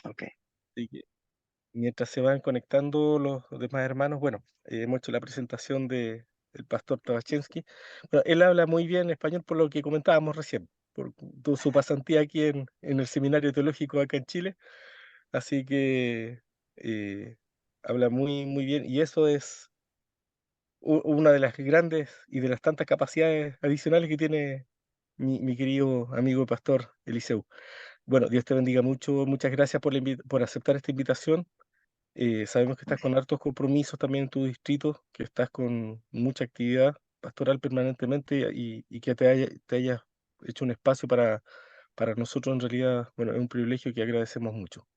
Ok. Así que mientras se van conectando los demás hermanos, bueno, hemos hecho la presentación del pastor Tabachensky. Bueno, él habla muy bien español por lo que comentábamos recién, por su pasantía aquí en el Seminario Teológico acá en Chile. Así que eh, habla muy bien y eso es una de las grandes y de las tantas capacidades adicionales que tiene mi querido amigo y pastor Eliseu. Bueno, Dios te bendiga mucho, muchas gracias por aceptar esta invitación. Sabemos que estás con hartos compromisos también en tu distrito, que estás con mucha actividad pastoral permanentemente y que te hayas hecho un espacio para nosotros en realidad, bueno, es un privilegio que agradecemos mucho.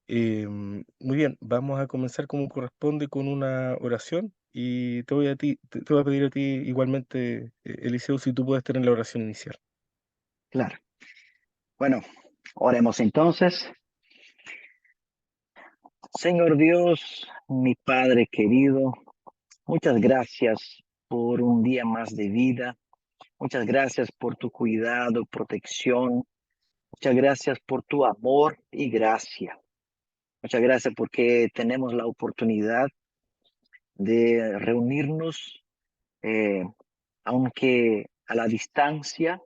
Muy bien, vamos a comenzar como corresponde con una oración y te voy a pedir a ti igualmente, Eliseo, si tú puedes tener la oración inicial. Claro. Bueno, oremos entonces. Señor Dios, mi Padre querido, muchas gracias por un día más de vida. Muchas gracias por tu cuidado, protección. Muchas gracias por tu amor y gracia. Muchas gracias porque tenemos la oportunidad de reunirnos, eh, aunque a la distancia,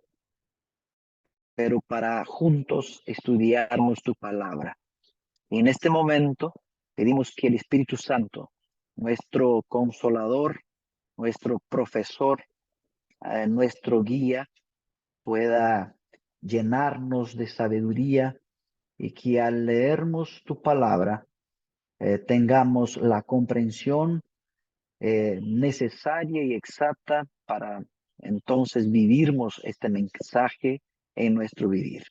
pero para juntos estudiarnos tu palabra. Y en este momento pedimos que el Espíritu Santo, nuestro consolador, nuestro profesor, nuestro guía, pueda llenarnos de sabiduría y que al leernos tu palabra tengamos la comprensión necesaria y exacta para entonces vivirmos este mensaje en nuestro vivir.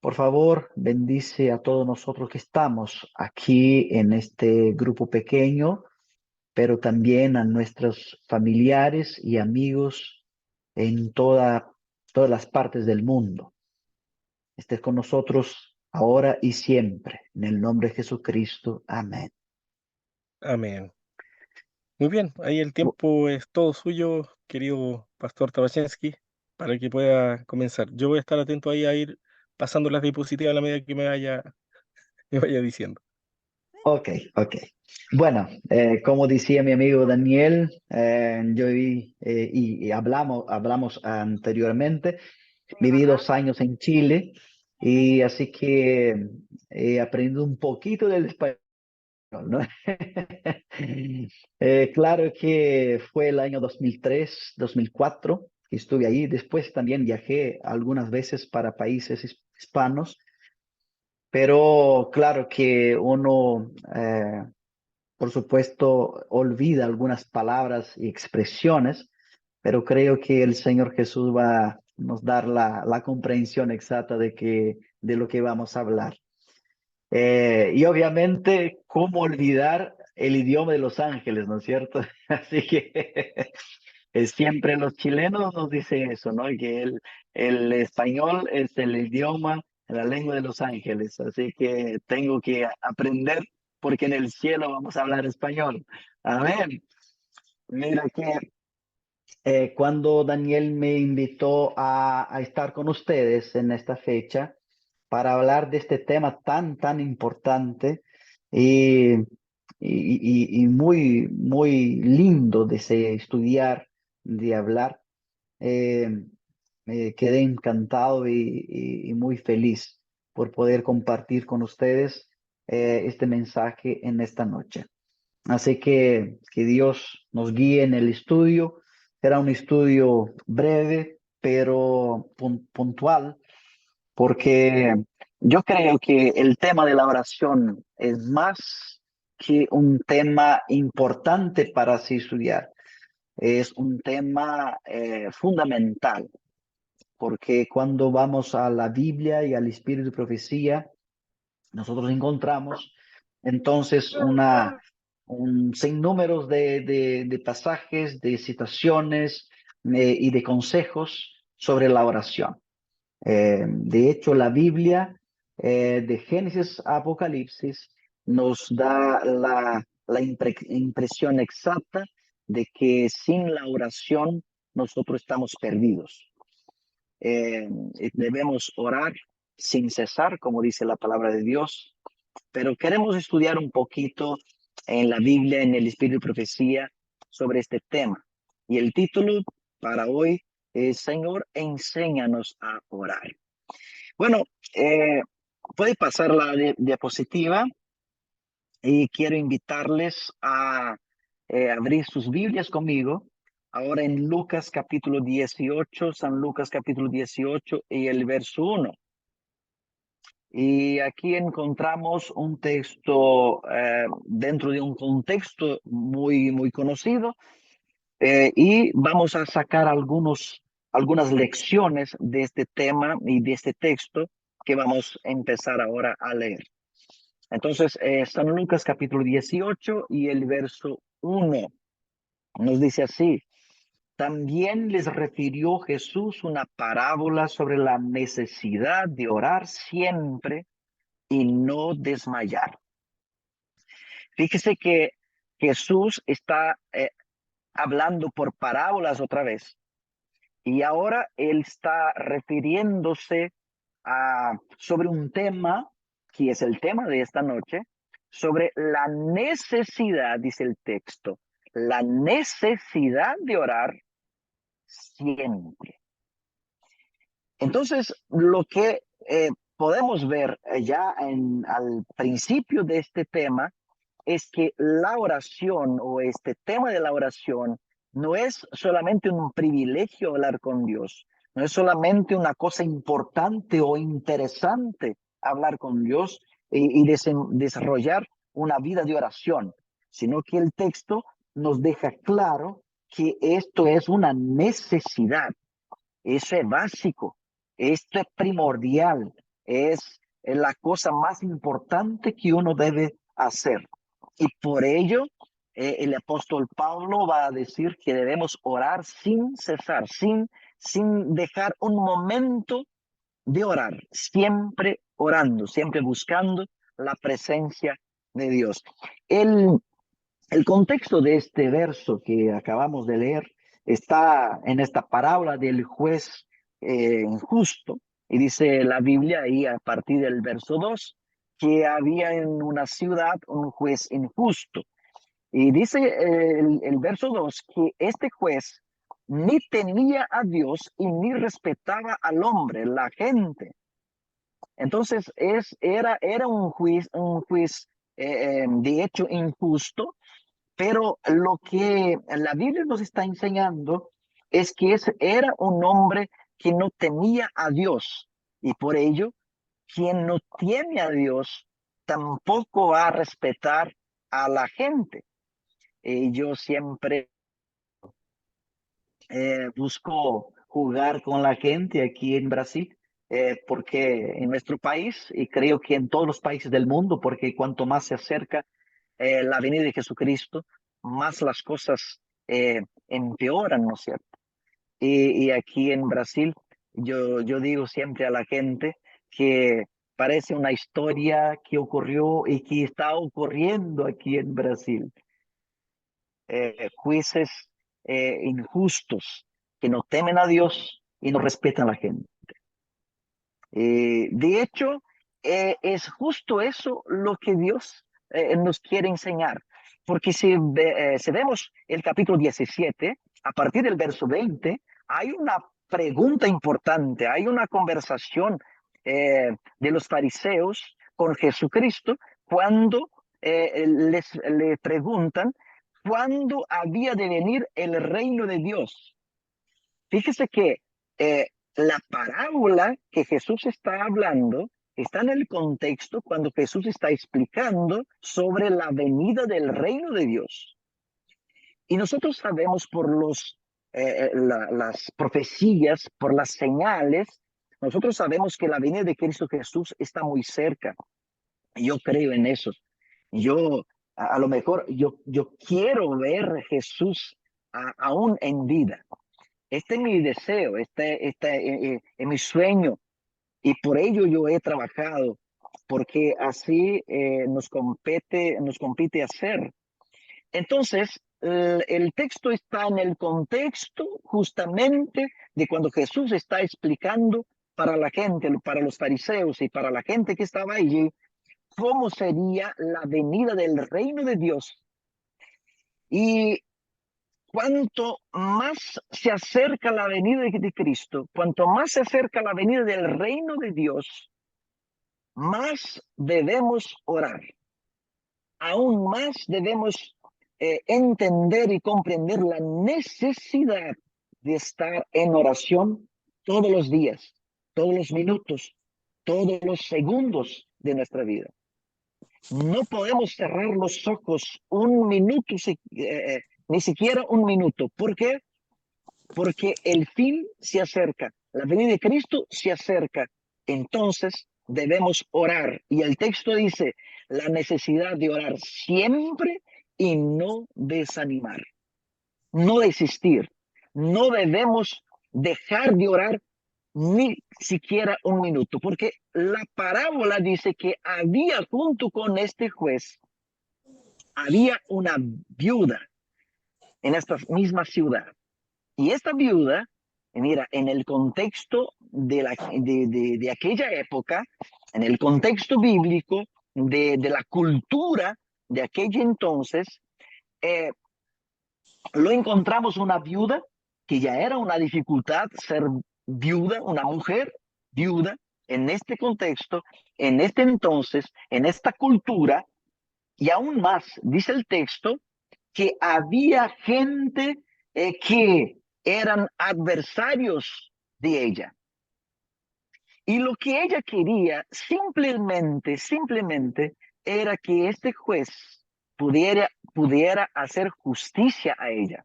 Por favor, bendice a todos nosotros que estamos aquí en este grupo pequeño, pero también a nuestros familiares y amigos en todas las partes del mundo. Estés con nosotros ahora y siempre. En el nombre de Jesucristo. Amén. Amén. Muy bien, ahí el tiempo es todo suyo, querido pastor Tabachensky, para que pueda comenzar. Yo voy a estar atento ahí a ir pasando las diapositivas a la medida que me vaya diciendo. Ok, ok. Bueno, como decía mi amigo Daniel, y hablamos anteriormente, viví 2 años en Chile y así que he aprendido un poquito del español, ¿no? Claro que fue el año 2003, 2004 que estuve ahí. Después también viajé algunas veces para países hispanos, pero claro que uno, por supuesto, olvida algunas palabras y expresiones, pero creo que el Señor Jesús va a nos dar la comprensión exacta de lo que vamos a hablar. Y obviamente, ¿cómo olvidar el idioma de Los Ángeles, no es cierto? Así que siempre los chilenos nos dicen eso, ¿no? Que el español es el idioma, la lengua de Los Ángeles. Así que tengo que aprender porque en el cielo vamos a hablar español. Amén. Mira que cuando Daniel me invitó a estar con ustedes en esta fecha para hablar de este tema tan importante y, y muy lindo de estudiar, de hablar, eh, me quedé encantado y muy feliz por poder compartir con ustedes este mensaje en esta noche. Así que Dios nos guíe en el estudio. Será un estudio breve, pero puntual, porque yo creo que el tema de la oración es más que un tema importante para así estudiar. Es un tema fundamental, porque cuando vamos a la Biblia y al Espíritu de Profecía, nosotros encontramos entonces un sinnúmero de pasajes, de citaciones y de consejos sobre la oración. De hecho, la Biblia, de Génesis a Apocalipsis, nos da la impresión exacta de que sin la oración nosotros estamos perdidos. Debemos orar sin cesar, como dice la palabra de Dios, pero queremos estudiar un poquito en la Biblia, en el Espíritu y Profecía, sobre este tema. Y el título para hoy es Señor, enséñanos a orar. Bueno, puede pasar la diapositiva y quiero invitarles a abrir sus Biblias conmigo. Ahora en Lucas capítulo 18, San Lucas capítulo 18 y el verso 1. Y aquí encontramos un texto dentro de un contexto muy conocido y vamos a sacar algunas lecciones de este tema y de este texto que vamos a empezar ahora a leer. Entonces, San Lucas capítulo 18 y el verso 1 nos dice así: también les refirió Jesús una parábola sobre la necesidad de orar siempre y no desmayar. Fíjese que Jesús está hablando por parábolas otra vez y ahora él está refiriéndose sobre un tema que es el tema de esta noche, sobre la necesidad, dice el texto, la necesidad de orar siempre. Entonces, lo que podemos ver ya al principio de este tema es que la oración o este tema de la oración no es solamente un privilegio hablar con Dios, no es solamente una cosa importante o interesante hablar con Dios y desarrollar una vida de oración, sino que el texto nos deja claro que esto es una necesidad. Eso es básico, esto es primordial, es la cosa más importante que uno debe hacer. Y por ello, el apóstol Pablo va a decir que debemos orar sin cesar, sin dejar un momento de orar, siempre orando, siempre buscando la presencia de Dios. El, el contexto de este verso que acabamos de leer está en esta parábola del juez injusto. Y dice la Biblia ahí a partir del verso 2 que había en una ciudad un juez injusto. Y dice el verso 2 que este juez ni temía a Dios y ni respetaba al hombre, la gente. Entonces era un juez de hecho injusto, pero lo que la Biblia nos está enseñando es que era un hombre que no temía a Dios y por ello, quien no teme a Dios tampoco va a respetar a la gente. Yo siempre busco jugar con la gente aquí en Brasil, porque en nuestro país, y creo que en todos los países del mundo, porque cuanto más se acerca la venida de Jesucristo, más las cosas empeoran, ¿no es cierto? Y aquí en Brasil, yo digo siempre a la gente que parece una historia que ocurrió y que está ocurriendo aquí en Brasil. Jueces injustos que no temen a Dios y no respetan a la gente. De hecho, es justo eso lo que Dios nos quiere enseñar. Porque si vemos el capítulo 17, a partir del verso 20, hay una pregunta importante, hay una conversación de los fariseos con Jesucristo cuando le preguntan cuándo había de venir el reino de Dios. Fíjese que eh, la parábola que Jesús está hablando está en el contexto cuando Jesús está explicando sobre la venida del reino de Dios. Y nosotros sabemos por las profecías, por las señales, nosotros sabemos que la venida de Cristo Jesús está muy cerca. Yo creo en eso. Yo, a lo mejor, yo quiero ver a Jesús aún en vida. Este es mi deseo, este es mi sueño y por ello yo he trabajado, porque así nos compete hacer. Entonces, el texto está en el contexto justamente de cuando Jesús está explicando para la gente, para los fariseos y para la gente que estaba allí, cómo sería la venida del reino de Dios. Y cuanto más se acerca la venida de Cristo, cuanto más se acerca la venida del reino de Dios, más debemos orar. Aún más debemos entender y comprender la necesidad de estar en oración todos los días, todos los minutos, todos los segundos de nuestra vida. No podemos cerrar los ojos un minuto, ni siquiera un minuto. ¿Por qué? Porque el fin se acerca, la venida de Cristo se acerca. Entonces debemos orar. Y el texto dice la necesidad de orar siempre y no desanimar, no desistir. No debemos dejar de orar ni siquiera un minuto, porque la parábola dice que había junto con este juez, había una viuda en esta misma ciudad. Y esta viuda, mira, en el contexto de aquella época, en el contexto bíblico, de la cultura de aquel entonces, lo encontramos una viuda, que ya era una dificultad ser viuda, una mujer viuda, en este contexto, en este entonces, en esta cultura, y aún más, dice el texto, que había gente que eran adversarios de ella. Y lo que ella quería simplemente era que este juez pudiera hacer justicia a ella.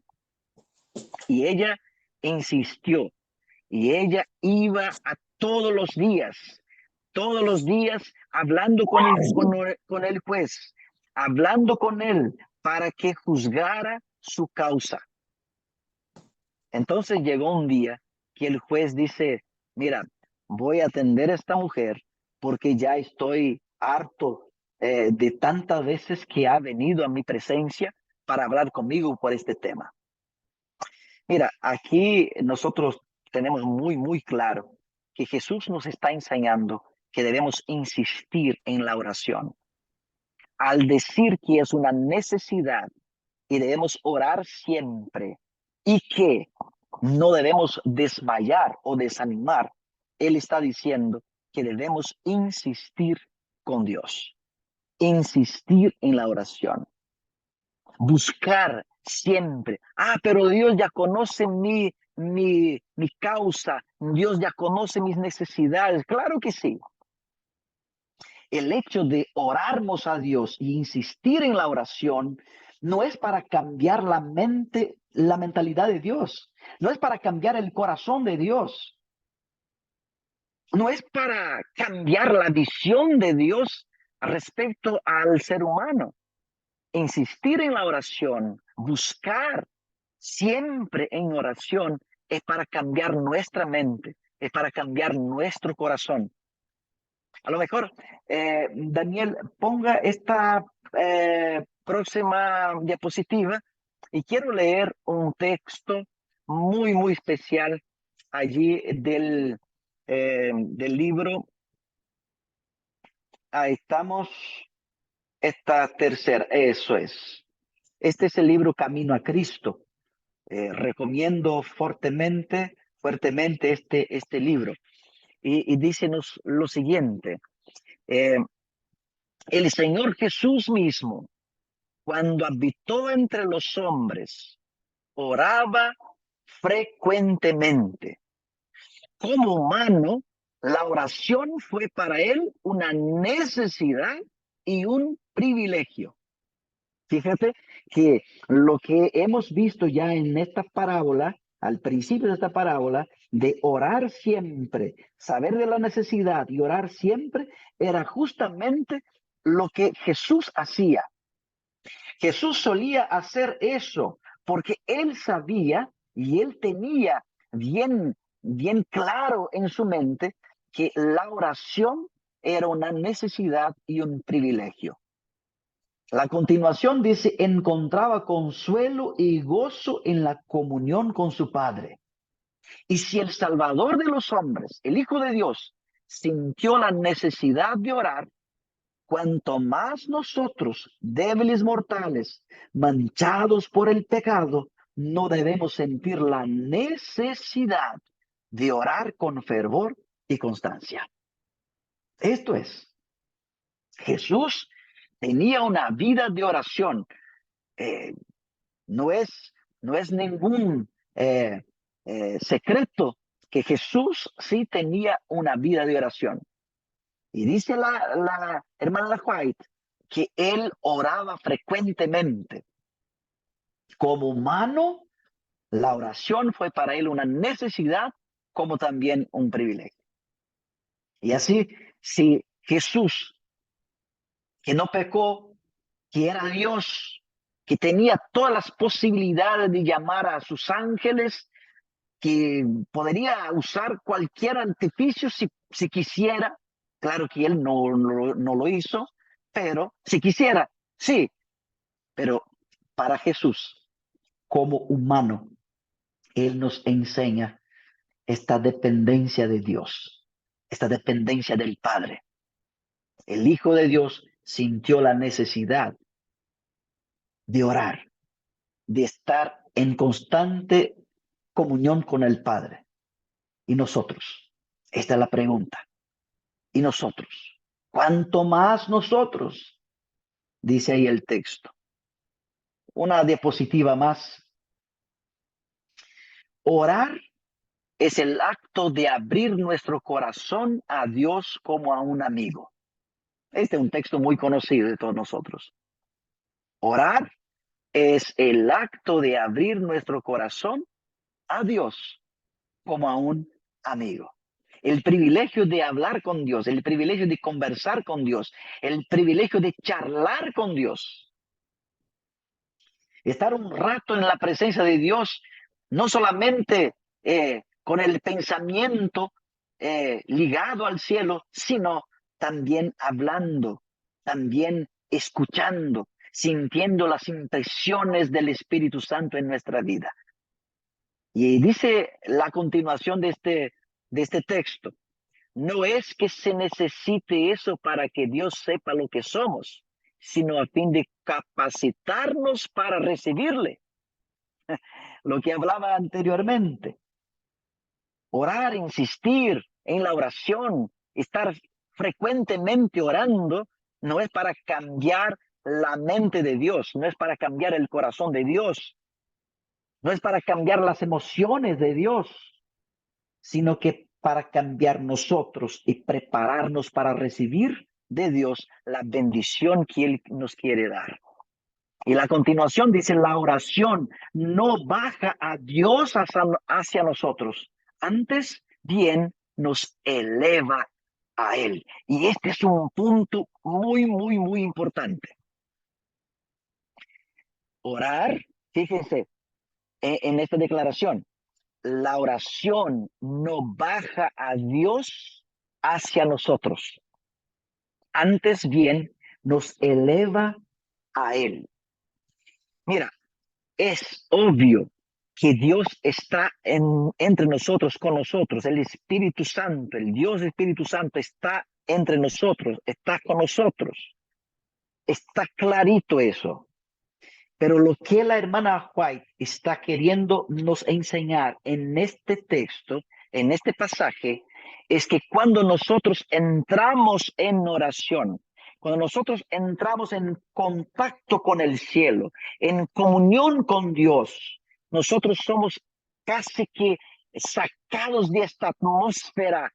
Y ella insistió, y ella iba a todos los días hablando con el juez, hablando con él para que juzgara su causa. Entonces llegó un día que el juez dice, mira, voy a atender a esta mujer porque ya estoy harto de tantas veces que ha venido a mi presencia para hablar conmigo por este tema. Mira, aquí nosotros tenemos muy claro que Jesús nos está enseñando que debemos insistir en la oración. Al decir que es una necesidad y debemos orar siempre y que no debemos desmayar o desanimar, Él está diciendo que debemos insistir con Dios, insistir en la oración, buscar siempre. Pero Dios ya conoce mi causa, Dios ya conoce mis necesidades. Claro que sí. El hecho de orarnos a Dios y insistir en la oración no es para cambiar la mente, la mentalidad de Dios. No es para cambiar el corazón de Dios. No es para cambiar la visión de Dios respecto al ser humano. Insistir en la oración, buscar siempre en oración, es para cambiar nuestra mente, es para cambiar nuestro corazón. A lo mejor, Daniel, ponga esta próxima diapositiva y quiero leer un texto muy especial allí del libro. Ahí estamos, esta tercera, eso es. Este es el libro Camino a Cristo. Recomiendo fuertemente este libro. Y dícenos lo siguiente. El Señor Jesús mismo, cuando habitó entre los hombres, oraba frecuentemente. Como humano, la oración fue para él una necesidad y un privilegio. Fíjate que lo que hemos visto ya en esta parábola, al principio de esta parábola, de orar siempre, saber de la necesidad y orar siempre, era justamente lo que Jesús hacía. Jesús solía hacer eso porque él sabía y él tenía bien claro en su mente que la oración era una necesidad y un privilegio. La continuación dice, encontraba consuelo y gozo en la comunión con su Padre. Y si el Salvador de los hombres, el Hijo de Dios, sintió la necesidad de orar, cuanto más nosotros, débiles mortales, manchados por el pecado, no debemos sentir la necesidad de orar con fervor y constancia. Esto es, Jesús tenía una vida de oración. Eh, no es ningún secreto que Jesús sí tenía una vida de oración. Y dice la hermana White que él oraba frecuentemente. Como humano, la oración fue para él una necesidad como también un privilegio. Y así, si Jesús, que no pecó, que era Dios, que tenía todas las posibilidades de llamar a sus ángeles, que podría usar cualquier artificio si quisiera. Claro que él no lo hizo, pero si quisiera, sí. Pero para Jesús, como humano, él nos enseña esta dependencia de Dios, esta dependencia del Padre. El Hijo de Dios sintió la necesidad de orar, de estar en constante comunión con el Padre. ¿Y nosotros? Esta es la pregunta. ¿Y nosotros? ¿Cuánto más nosotros? Dice ahí el texto. Una diapositiva más. Orar es el acto de abrir nuestro corazón a Dios como a un amigo. Este es un texto muy conocido de todos nosotros. Orar es el acto de abrir nuestro corazón a Dios como a un amigo. El privilegio de hablar con Dios, el privilegio de conversar con Dios, el privilegio de charlar con Dios. Estar un rato en la presencia de Dios, no solamente con el pensamiento ligado al cielo, sino también hablando, también escuchando, sintiendo las impresiones del Espíritu Santo en nuestra vida. Y dice la continuación de este texto, no es que se necesite eso para que Dios sepa lo que somos, sino a fin de capacitarnos para recibirle. Lo que hablaba anteriormente. Orar, insistir en la oración, estar frecuentemente orando, no es para cambiar la mente de Dios, no es para cambiar el corazón de Dios, no es para cambiar las emociones de Dios, sino que para cambiar nosotros y prepararnos para recibir de Dios la bendición que Él nos quiere dar. Y la continuación dice, la oración no baja a Dios hacia nosotros, antes bien nos eleva a Él. Y este es un punto muy, muy, muy importante. Orar, fíjense en esta declaración, la oración no baja a Dios hacia nosotros, antes bien nos eleva a Él. Mira, es obvio que Dios está entre nosotros, con nosotros. El Espíritu Santo, el Dios Espíritu Santo está entre nosotros, está con nosotros. Está clarito eso. Pero lo que la hermana White está queriendo nos enseñar en este texto, en este pasaje, es que cuando nosotros entramos en oración, cuando nosotros entramos en contacto con el cielo, en comunión con Dios, nosotros somos casi que sacados de esta atmósfera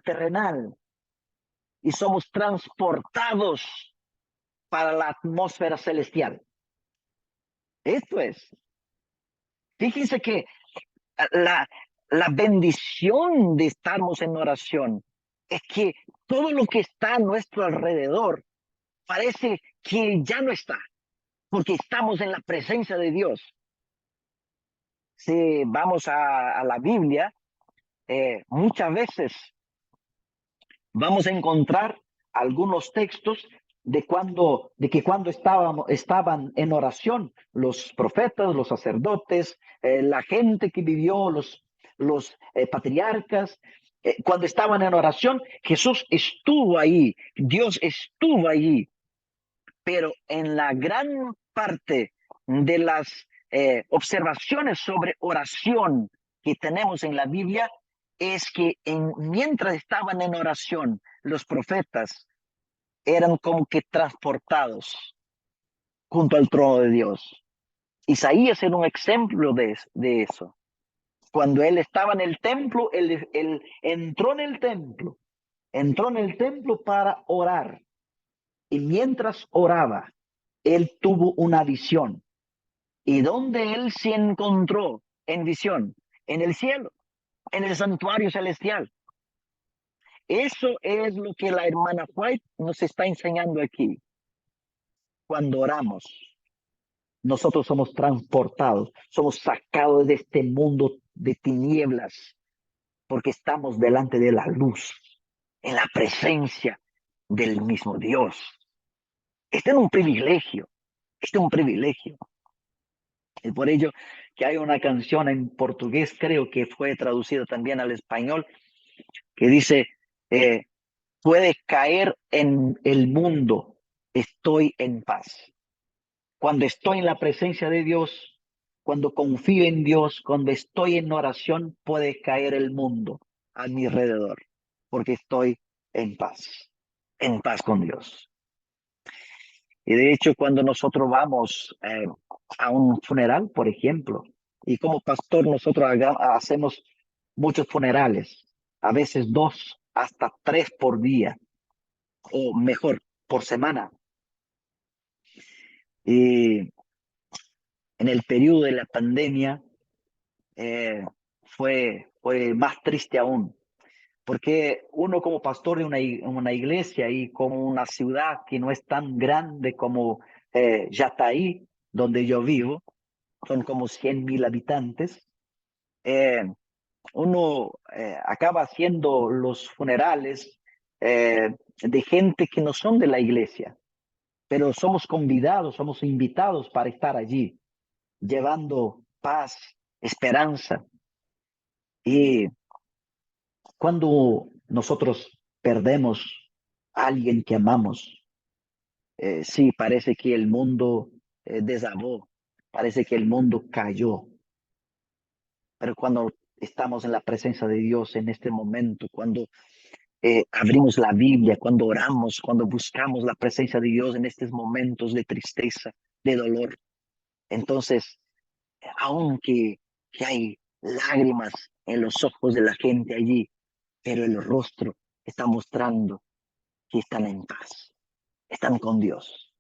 terrenal, y somos transportados para la atmósfera celestial. Esto es. Fíjense que la bendición de estarnos en oración es que todo lo que está a nuestro alrededor parece que ya no está, porque estamos en la presencia de Dios. Si vamos a la Biblia, muchas veces vamos a encontrar algunos textos de que cuando estaban en oración los profetas, los sacerdotes, la gente que vivió, los los patriarcas. Cuando estaban en oración, Jesús estuvo ahí, Dios estuvo allí, pero en la gran parte de las observaciones sobre oración que tenemos en la Biblia, es que mientras estaban en oración, los profetas eran como que transportados junto al trono de Dios. Isaías era un ejemplo de eso. Cuando él estaba en el templo, él entró en el templo para orar. Y mientras oraba, él tuvo una visión. ¿Y dónde él se encontró en visión? En el cielo, en el santuario celestial. Eso es lo que la hermana White nos está enseñando aquí. Cuando oramos, nosotros somos transportados, somos sacados de este mundo de tinieblas, porque estamos delante de la luz, en la presencia del mismo Dios. Este es un privilegio, este es un privilegio. Es por ello que hay una canción en portugués, creo que fue traducida también al español, que dice, puede caer en el mundo, estoy en paz. Cuando estoy en la presencia de Dios, cuando confío en Dios, cuando estoy en oración, puede caer el mundo a mi alrededor, porque estoy en paz con Dios. Y de hecho, cuando nosotros vamos a un funeral, por ejemplo, y como pastor nosotros hacemos muchos funerales, a veces 2 hasta 3 por día, o mejor, por semana. Y en el periodo de la pandemia fue más triste aún, porque uno como pastor de una iglesia y como una ciudad que no es tan grande como Yataí, donde yo vivo, son como 100,000 habitantes, uno acaba haciendo los funerales de gente que no son de la iglesia, pero somos convidados, somos invitados para estar allí, llevando paz, esperanza. Y cuando nosotros perdemos a alguien que amamos, sí, parece que el mundo desabó, parece que el mundo cayó. Pero cuando estamos en la presencia de Dios en este momento, cuando abrimos la Biblia, cuando oramos, cuando buscamos la presencia de Dios en estos momentos de tristeza, de dolor, entonces, aunque que hay lágrimas en los ojos de la gente allí, pero el rostro está mostrando que están en paz, están con Dios.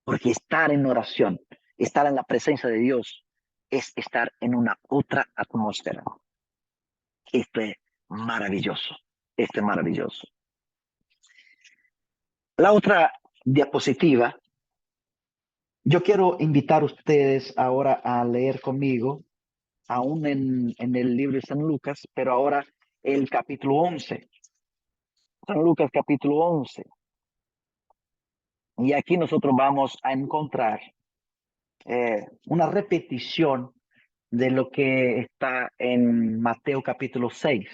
Porque estar en oración, estar en la presencia de Dios, es estar en una otra atmósfera. Esto es maravilloso, esto es maravilloso. La otra diapositiva, yo quiero invitar a ustedes ahora a leer conmigo, aún en el libro de San Lucas, pero ahora el capítulo 11. San Lucas capítulo 11. Y aquí nosotros vamos a encontrar una repetición de lo que está en Mateo capítulo 6,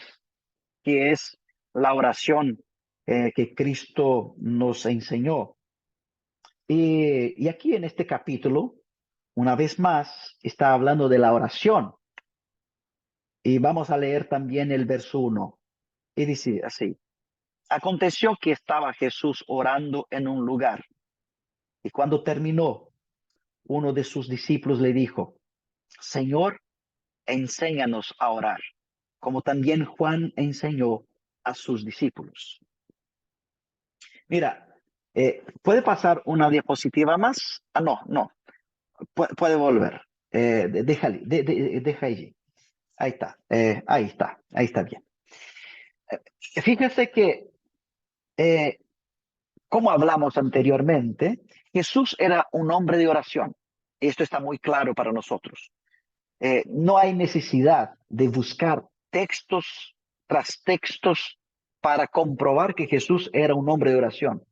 que es la oración que Cristo nos enseñó. Y aquí en este capítulo, una vez más, está hablando de la oración. Y vamos a leer también el verso 1. Y dice así: aconteció que estaba Jesús orando en un lugar, y cuando terminó, uno de sus discípulos le dijo: Señor, enséñanos a orar, como también Juan enseñó a sus discípulos. Mira, ¿puede pasar una diapositiva más? Ah, no, puede volver. Deja allí. Ahí está, ahí está bien. Fíjese que, como hablamos anteriormente, Jesús era un hombre de oración. Esto está muy claro para nosotros. No hay necesidad de buscar textos tras textos para comprobar que Jesús era un hombre de oración.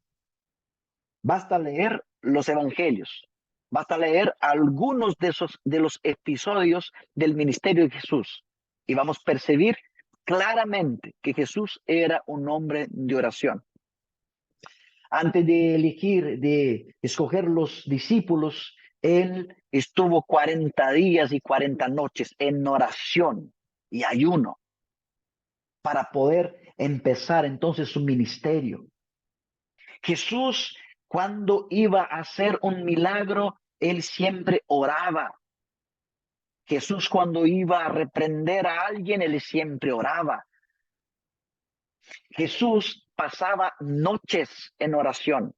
Basta leer los evangelios, basta leer algunos de los episodios del ministerio de Jesús Y vamos a percibir claramente que Jesús era un hombre de oración. Antes de elegir, de escoger los discípulos, él estuvo 40 días y 40 noches en oración y ayuno para poder empezar entonces su ministerio. Jesús, cuando iba a hacer un milagro, él siempre oraba. Jesús, cuando iba a reprender a alguien, él siempre oraba. Jesús pasaba noches en oración.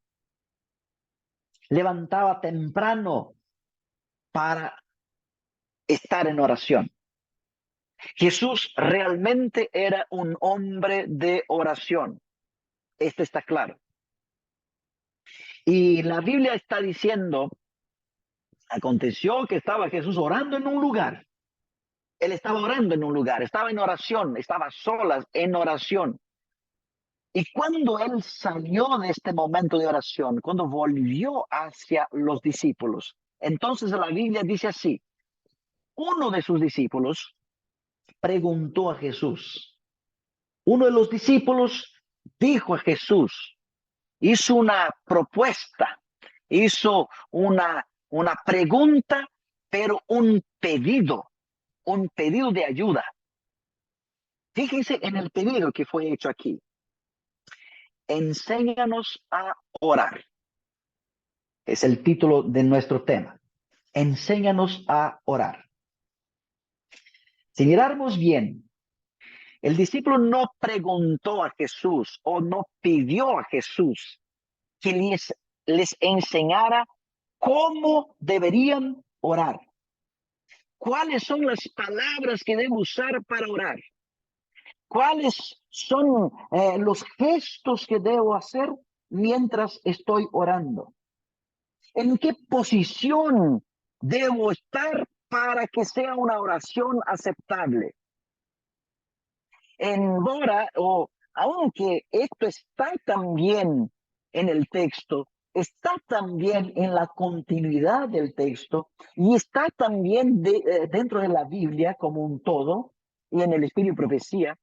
Levantaba temprano para estar en oración. Jesús realmente era un hombre de oración. Esto está claro. Y la Biblia está diciendo, aconteció que estaba Jesús orando en un lugar. Él estaba orando en un lugar, estaba en oración, estaba solas en oración. Y cuando él salió de este momento de oración, cuando volvió hacia los discípulos, entonces la Biblia dice así, uno de sus discípulos preguntó a Jesús. Uno de los discípulos dijo a Jesús, hizo una propuesta, hizo una pregunta, pero un pedido de ayuda. Fíjense en el pedido que fue hecho aquí. Enséñanos a orar. Es el título de nuestro tema. Enséñanos a orar. Si miramos bien, el discípulo no preguntó a Jesús o no pidió a Jesús que les enseñara cómo deberían orar. ¿Cuáles son las palabras que debo usar para orar? ¿Cuáles son los gestos que debo hacer mientras estoy orando? ¿En qué posición debo estar para que sea una oración aceptable? Aunque esto está también en el texto, está también en la continuidad del texto y está también dentro de la Biblia como un todo y en el Espíritu y Profecía,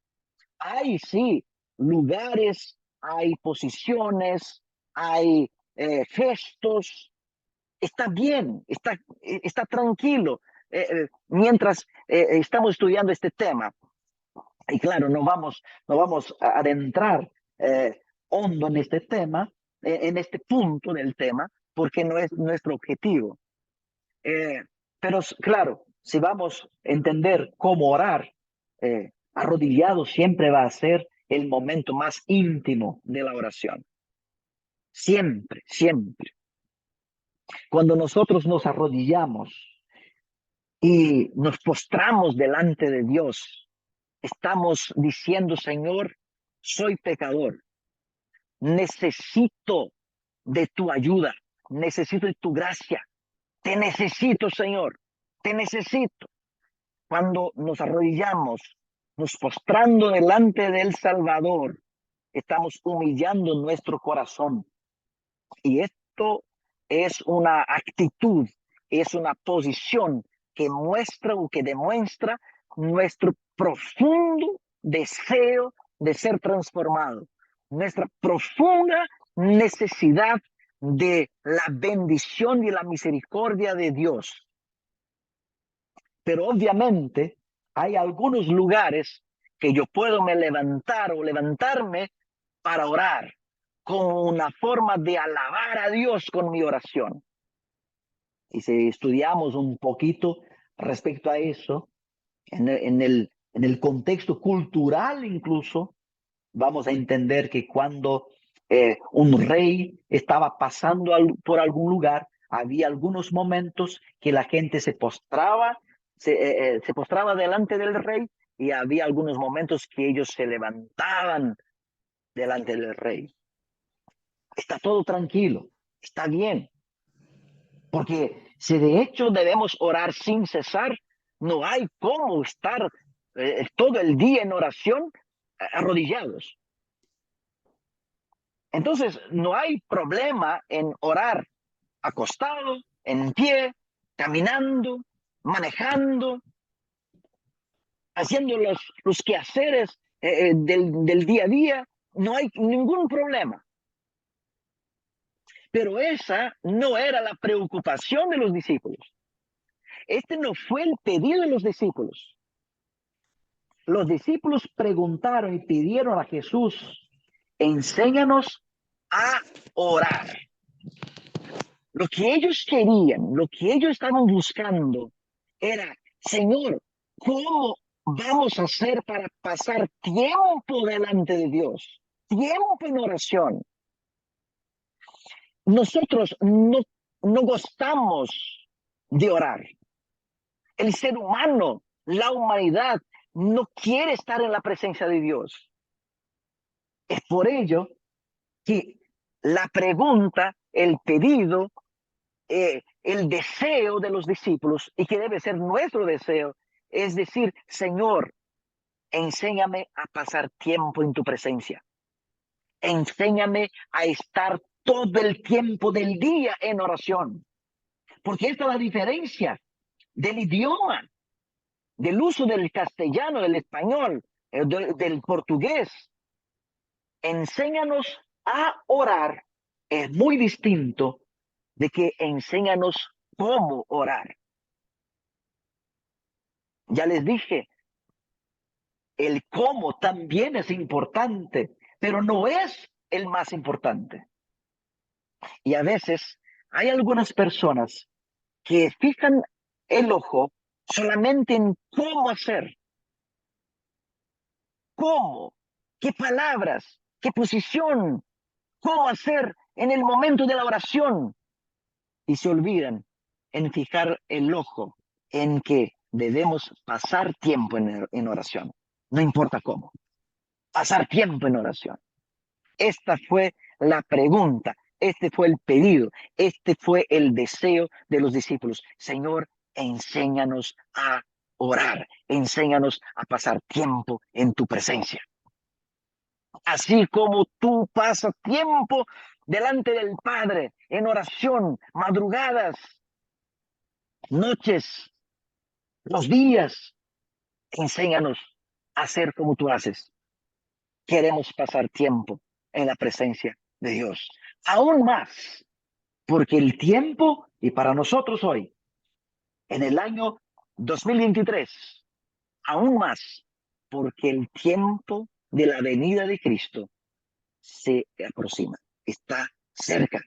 hay sí lugares, hay posiciones, hay gestos. Está bien, está tranquilo mientras estamos estudiando este tema. Y claro, no vamos a adentrar hondo en este tema, en este punto del tema, porque no es nuestro objetivo. Pero claro, si vamos a entender cómo orar, arrodillado siempre va a ser el momento más íntimo de la oración. Siempre, siempre. Cuando nosotros nos arrodillamos y nos postramos delante de Dios, estamos diciendo, Señor, soy pecador, necesito de tu ayuda, necesito de tu gracia, te necesito, Señor, te necesito. Cuando nos arrodillamos, nos postrando delante del Salvador, estamos humillando nuestro corazón. Y esto es una actitud, es una posición que muestra o que demuestra nuestro profundo deseo de ser transformado, nuestra profunda necesidad de la bendición y la misericordia de Dios. Pero obviamente hay algunos lugares que yo puedo levantarme para orar, como una forma de alabar a Dios con mi oración. Y si estudiamos un poquito respecto a eso, en el contexto cultural incluso, vamos a entender que cuando un rey estaba pasando por algún lugar, había algunos momentos que la gente se postraba delante del rey y había algunos momentos que ellos se levantaban delante del rey. Está todo tranquilo, está bien. Porque si de hecho debemos orar sin cesar, no hay cómo estar todo el día en oración arrodillados. Entonces, no hay problema en orar acostado, en pie, caminando, manejando. haciendo los quehaceres del día a día, no hay ningún problema. Pero esa no era la preocupación de los discípulos. Este no fue el pedido de los discípulos. Los discípulos preguntaron y pidieron a Jesús, enséñanos a orar. Lo que ellos querían, lo que ellos estaban buscando era, Señor, ¿cómo vamos a hacer para pasar tiempo delante de Dios? Tiempo en oración. Nosotros no gustamos de orar. El ser humano, la humanidad, no quiere estar en la presencia de Dios. Es por ello que la pregunta, el pedido, el deseo de los discípulos, y que debe ser nuestro deseo, es decir, Señor, enséñame a pasar tiempo en tu presencia. Enséñame a estar todo el tiempo del día en oración. Porque esta es la diferencia del idioma, del uso del castellano, del español, del portugués. Enséñanos a orar es muy distinto de que enséñanos cómo orar. Ya les dije, el cómo también es importante, pero no es el más importante. Y a veces hay algunas personas que fijan el ojo solamente en cómo hacer, cómo, qué palabras, qué posición, cómo hacer en el momento de la oración. Y se olvidan en fijar el ojo en que debemos pasar tiempo en oración. No importa cómo. Pasar tiempo en oración. Esta fue la pregunta, este fue el pedido, este fue el deseo de los discípulos. Señor, enséñanos a orar, enséñanos a pasar tiempo en tu presencia. Así como tú pasas tiempo delante del Padre en oración, madrugadas, noches, los días, enséñanos a hacer como tú haces. Queremos pasar tiempo en la presencia de Dios. Aún más, porque el tiempo, y para nosotros hoy, en el año 2023, aún más, porque el tiempo de la venida de Cristo se aproxima, está cerca,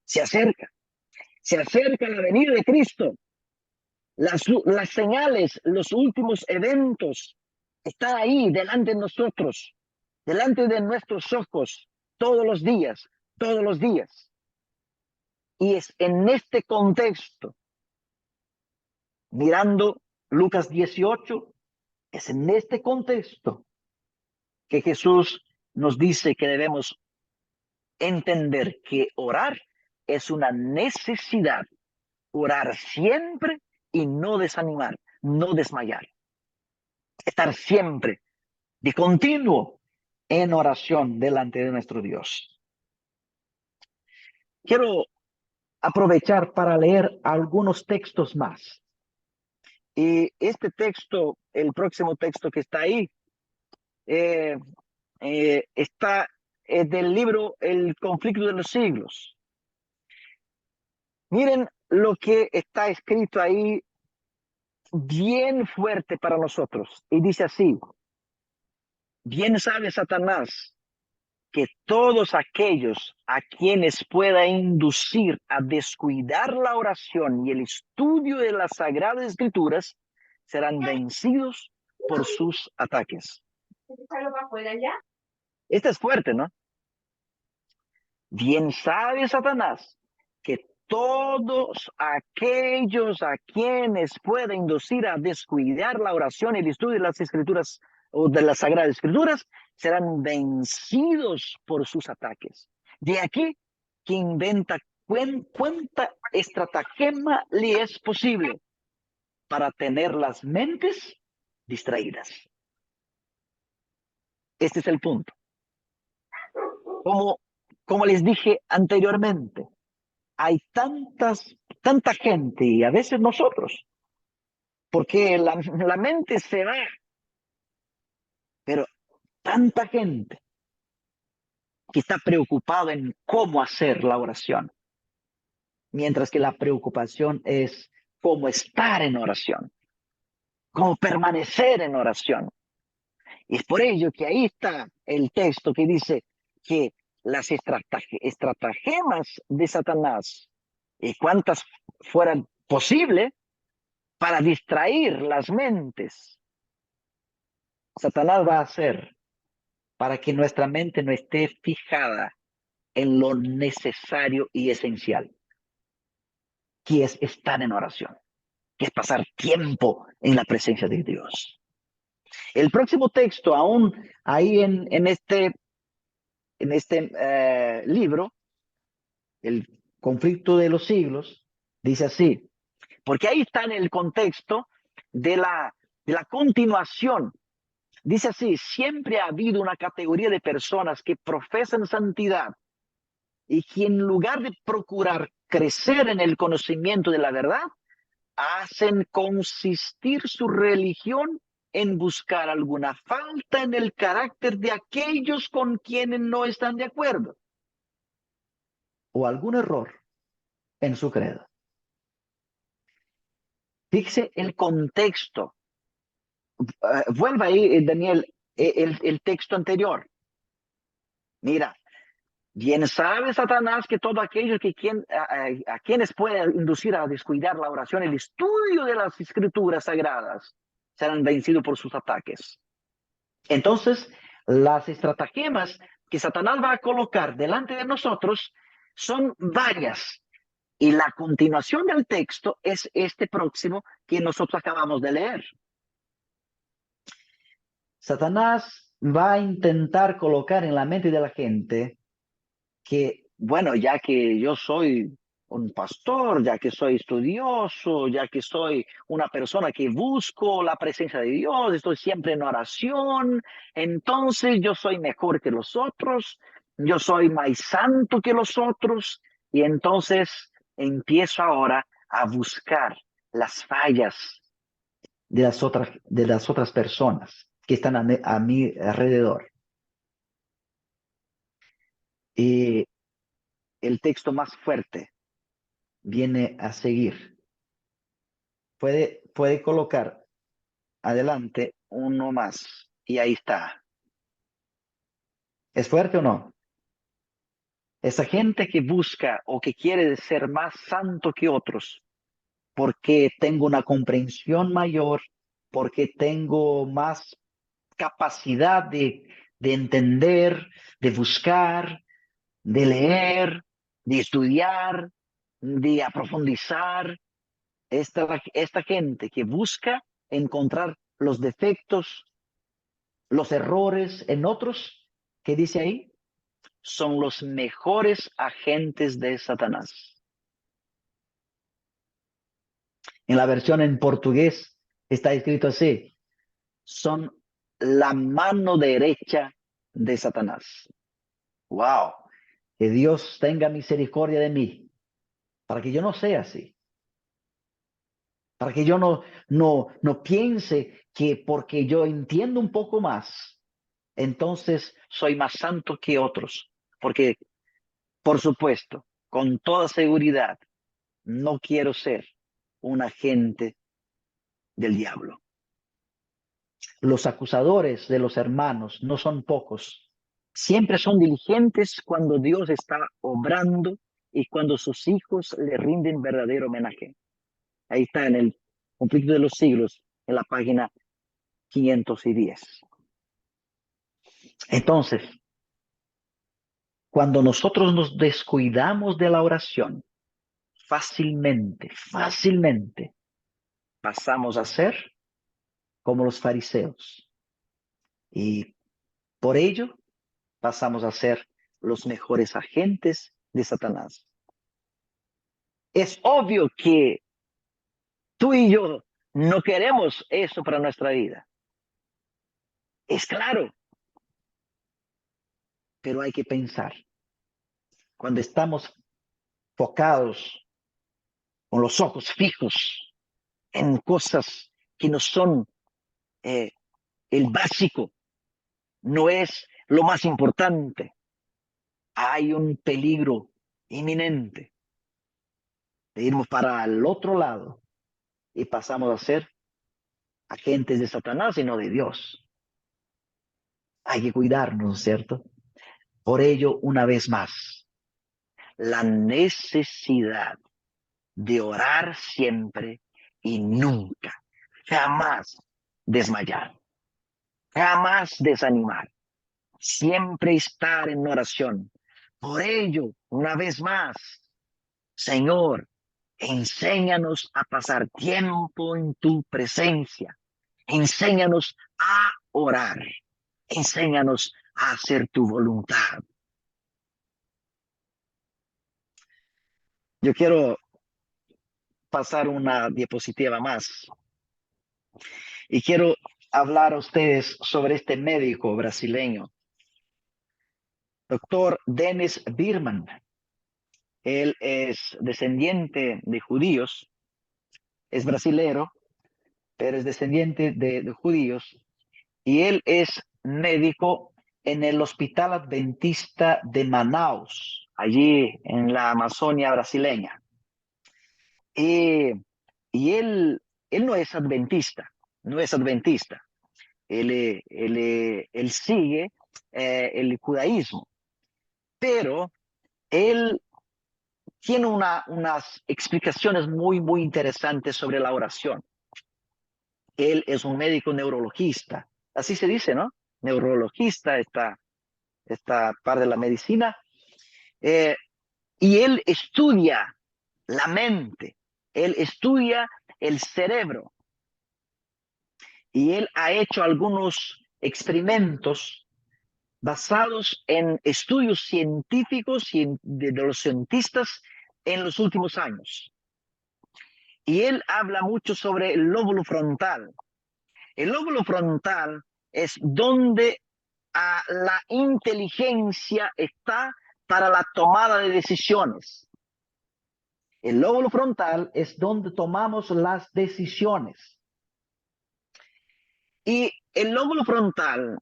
se acerca, se acerca la venida de Cristo. Las señales, los últimos eventos están ahí delante de nosotros, delante de nuestros ojos, todos los días, todos los días. Y es en este contexto, mirando Lucas 18, es en este contexto que Jesús nos dice que debemos entender que orar es una necesidad, orar siempre y no desanimar, no desmayar. Estar siempre de continuo en oración delante de nuestro Dios. Quiero aprovechar para leer algunos textos más. Y este texto, el próximo texto que está ahí, está del libro El conflicto de los siglos. Miren lo que está escrito ahí, bien fuerte para nosotros. Y dice así: bien sabe Satanás que todos aquellos a quienes pueda inducir a descuidar la oración y el estudio de las Sagradas Escrituras serán vencidos por sus ataques. Este es fuerte, ¿no? Bien sabe Satanás que todos aquellos a quienes pueda inducir a descuidar la oración y el estudio de las Escrituras o de las Sagradas Escrituras serán vencidos por sus ataques. De aquí que inventa cuánta estratagema le es posible para tener las mentes distraídas. Este es el punto. Como les dije anteriormente, hay tanta gente y a veces nosotros, porque la mente se va Pero tanta gente que está preocupada en cómo hacer la oración, mientras que la preocupación es cómo estar en oración, cómo permanecer en oración. Y es por ello que ahí está el texto que dice que las estratagemas de Satanás, y cuantas fueran posibles, para distraer las mentes, Satanás va a hacer para que nuestra mente no esté fijada en lo necesario y esencial, que es estar en oración, que es pasar tiempo en la presencia de Dios. El próximo texto, aún ahí en este libro, el conflicto de los siglos, dice así, porque ahí está en el contexto de la continuación. Dice así, siempre ha habido una categoría de personas que profesan santidad y que en lugar de procurar crecer en el conocimiento de la verdad, hacen consistir su religión en buscar alguna falta en el carácter de aquellos con quienes no están de acuerdo o algún error en su credo. Fíjese el contexto. Vuelva ahí, Daniel, el texto anterior. Mira, bien sabe Satanás que todo aquello a quienes puede inducir a descuidar la oración, el estudio de las escrituras sagradas, serán vencidos por sus ataques. Entonces, las estratagemas que Satanás va a colocar delante de nosotros son varias. Y la continuación del texto es este próximo que nosotros acabamos de leer. Satanás va a intentar colocar en la mente de la gente que, bueno, ya que yo soy un pastor, ya que soy estudioso, ya que soy una persona que busco la presencia de Dios, estoy siempre en oración, entonces yo soy mejor que los otros, yo soy más santo que los otros, y entonces empiezo ahora a buscar las fallas de las otras personas que están a mi alrededor. Y el texto más fuerte viene a seguir. Puede colocar adelante uno más y ahí está. ¿Es fuerte o no? Esa gente que busca o que quiere ser más santo que otros porque tengo una comprensión mayor, porque tengo más capacidad de entender, de buscar, de leer, de estudiar, de profundizar. Esta gente que busca encontrar los defectos, los errores en otros, ¿qué dice ahí? Son los mejores agentes de Satanás. En la versión en portugués está escrito así: son la mano derecha de Satanás. ¡Wow! Que Dios tenga misericordia de mí, para que yo no sea así. Para que yo no piense que porque yo entiendo un poco más, entonces soy más santo que otros. Porque, por supuesto, con toda seguridad, no quiero ser un agente del diablo. Los acusadores de los hermanos no son pocos. Siempre son diligentes cuando Dios está obrando y cuando sus hijos le rinden verdadero homenaje. Ahí está en el conflicto de los siglos, en la página 510. Entonces, cuando nosotros nos descuidamos de la oración, fácilmente pasamos a ser como los fariseos. Y por ello pasamos a ser los mejores agentes de Satanás. Es obvio que tú y yo no queremos eso para nuestra vida. Es claro. Pero hay que pensar. Cuando estamos focados, con los ojos fijos en cosas que no son el básico, no es lo más importante. Hay un peligro inminente de irnos para el otro lado y pasamos a ser agentes de Satanás y no de Dios. Hay que cuidarnos, ¿cierto? Por ello, una vez más, la necesidad de orar siempre y nunca, jamás desmayar, jamás desanimar, siempre estar en oración. Por ello, una vez más, Señor, enséñanos a pasar tiempo en tu presencia. Enséñanos a orar. Enséñanos a hacer tu voluntad. Yo quiero pasar una diapositiva más y quiero hablar a ustedes sobre este médico brasileño, doctor Dennis Birman. Él es descendiente de judíos, es brasilero, pero es descendiente de judíos, y él es médico en el Hospital Adventista de Manaus, allí en la Amazonia brasileña. Y él no es adventista, no es adventista. Él sigue el judaísmo, pero él tiene unas explicaciones muy interesantes sobre la oración. Él es un médico neurologista, así se dice, ¿no? Neurologista, esta parte de la medicina, y él estudia la mente, él estudia el cerebro, y él ha hecho algunos experimentos basados en estudios científicos de los cientistas en los últimos años. Y él habla mucho sobre el lóbulo frontal. El lóbulo frontal es donde la inteligencia está para la tomada de decisiones. El lóbulo frontal es donde tomamos las decisiones. Y el lóbulo frontal,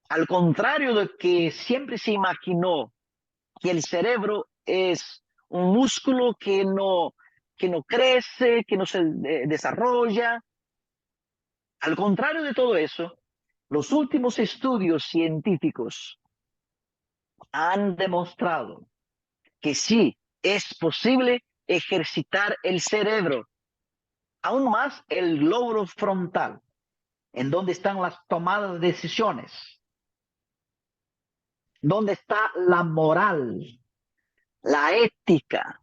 al contrario de que siempre se imaginó que el cerebro es un músculo que no crece, que no se desarrolla, al contrario de todo eso, los últimos estudios científicos han demostrado que sí es posible ejercitar el cerebro, aún más el lóbulo frontal, en donde están las tomadas de decisiones, donde está la moral, la ética.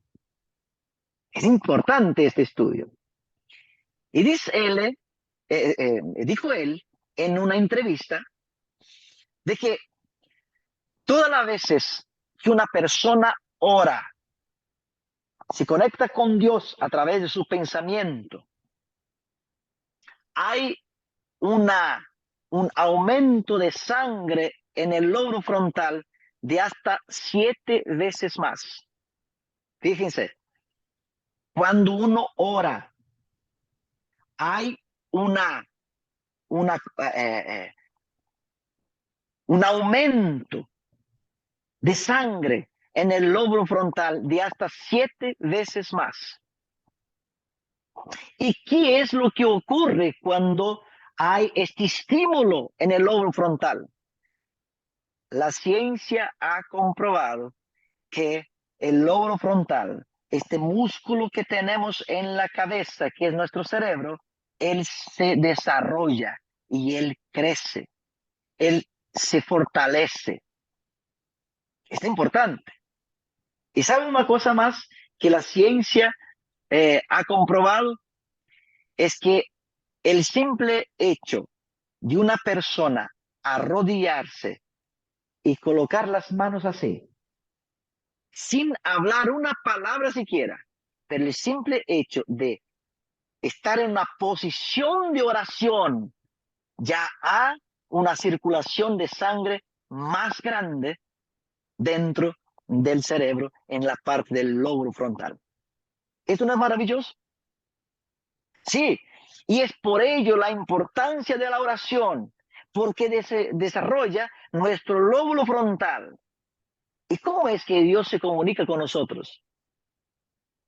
Es importante este estudio. Y dijo él en una entrevista de que todas las veces que una persona ora, se conecta con Dios a través de su pensamiento, hay un aumento de sangre en el lóbulo frontal de hasta 7 veces más. Fíjense, cuando uno ora, hay un aumento de sangre en el lóbulo frontal de hasta 7 veces más. ¿Y qué es lo que ocurre cuando hay este estímulo en el lóbulo frontal? La ciencia ha comprobado que el lóbulo frontal, este músculo que tenemos en la cabeza, que es nuestro cerebro, él se desarrolla y él crece, él se fortalece. Es importante. ¿Y saben una cosa más que la ciencia ha comprobado? Es que el simple hecho de una persona arrodillarse y colocar las manos así, sin hablar una palabra siquiera, pero el simple hecho de estar en una posición de oración, ya hay una circulación de sangre más grande dentro del cerebro en la parte del lóbulo frontal. ¿Esto no es maravilloso? Sí, y es por ello la importancia de la oración, porque desarrolla nuestro lóbulo frontal. ¿Y cómo es que Dios se comunica con nosotros?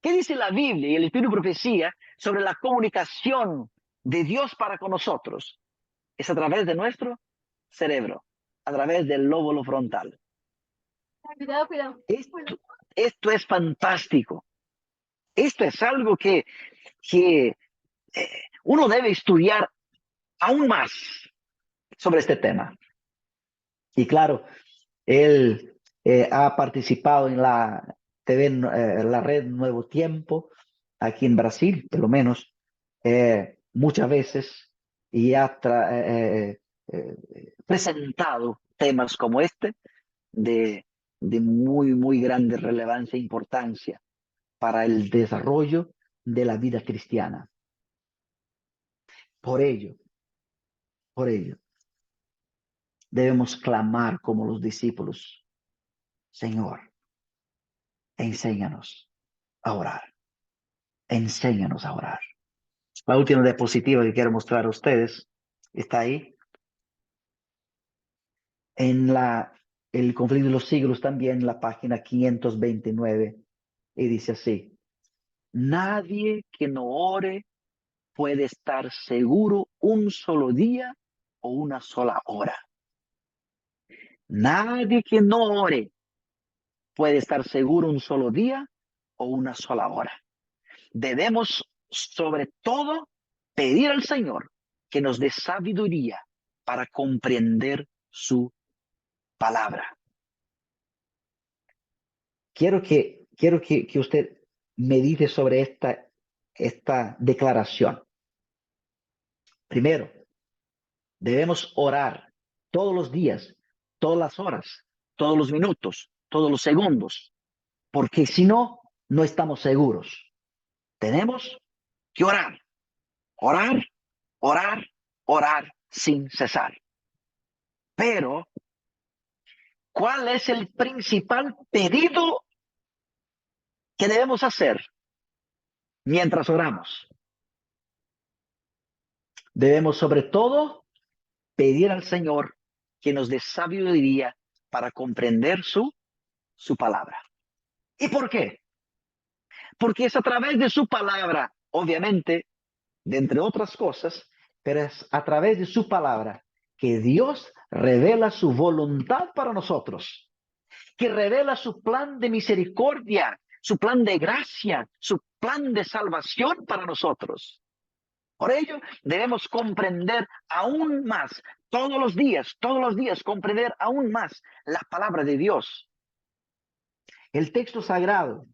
¿Qué dice la Biblia y el Espíritu de Profecía sobre la comunicación de Dios para con nosotros? Es a través de nuestro cerebro, a través del lóbulo frontal. Cuidado. Esto es fantástico. Esto es algo que uno debe estudiar aún más sobre este tema. Y claro, él ha participado en la TV, la red Nuevo Tiempo, aquí en Brasil, por lo menos, muchas veces, y ha presentado temas como este de muy, muy grande relevancia e importancia para el desarrollo de la vida cristiana. Por ello, debemos clamar como los discípulos: Señor, enséñanos a orar. Enséñanos a orar. La última diapositiva que quiero mostrar a ustedes está ahí. En el conflicto de los siglos también, la página 529, y dice así: nadie que no ore puede estar seguro un solo día o una sola hora. Nadie que no ore puede estar seguro un solo día o una sola hora. Debemos, sobre todo, pedir al Señor que nos dé sabiduría para comprender su palabra. Quiero que usted medite sobre esta declaración. Primero, debemos orar todos los días, todas las horas, todos los minutos, todos los segundos, porque si no, no estamos seguros. Tenemos que orar, orar, orar, orar sin cesar. Pero, ¿cuál es el principal pedido que debemos hacer mientras oramos? Debemos sobre todo pedir al Señor que nos dé sabiduría para comprender su palabra. ¿Y por qué? Porque es a través de su palabra, obviamente, de entre otras cosas, pero es a través de su palabra que Dios revela su voluntad para nosotros, que revela su plan de misericordia, su plan de gracia, su plan de salvación para nosotros. Por ello, debemos comprender aún más, todos los días, comprender aún más la palabra de Dios. El texto sagrado,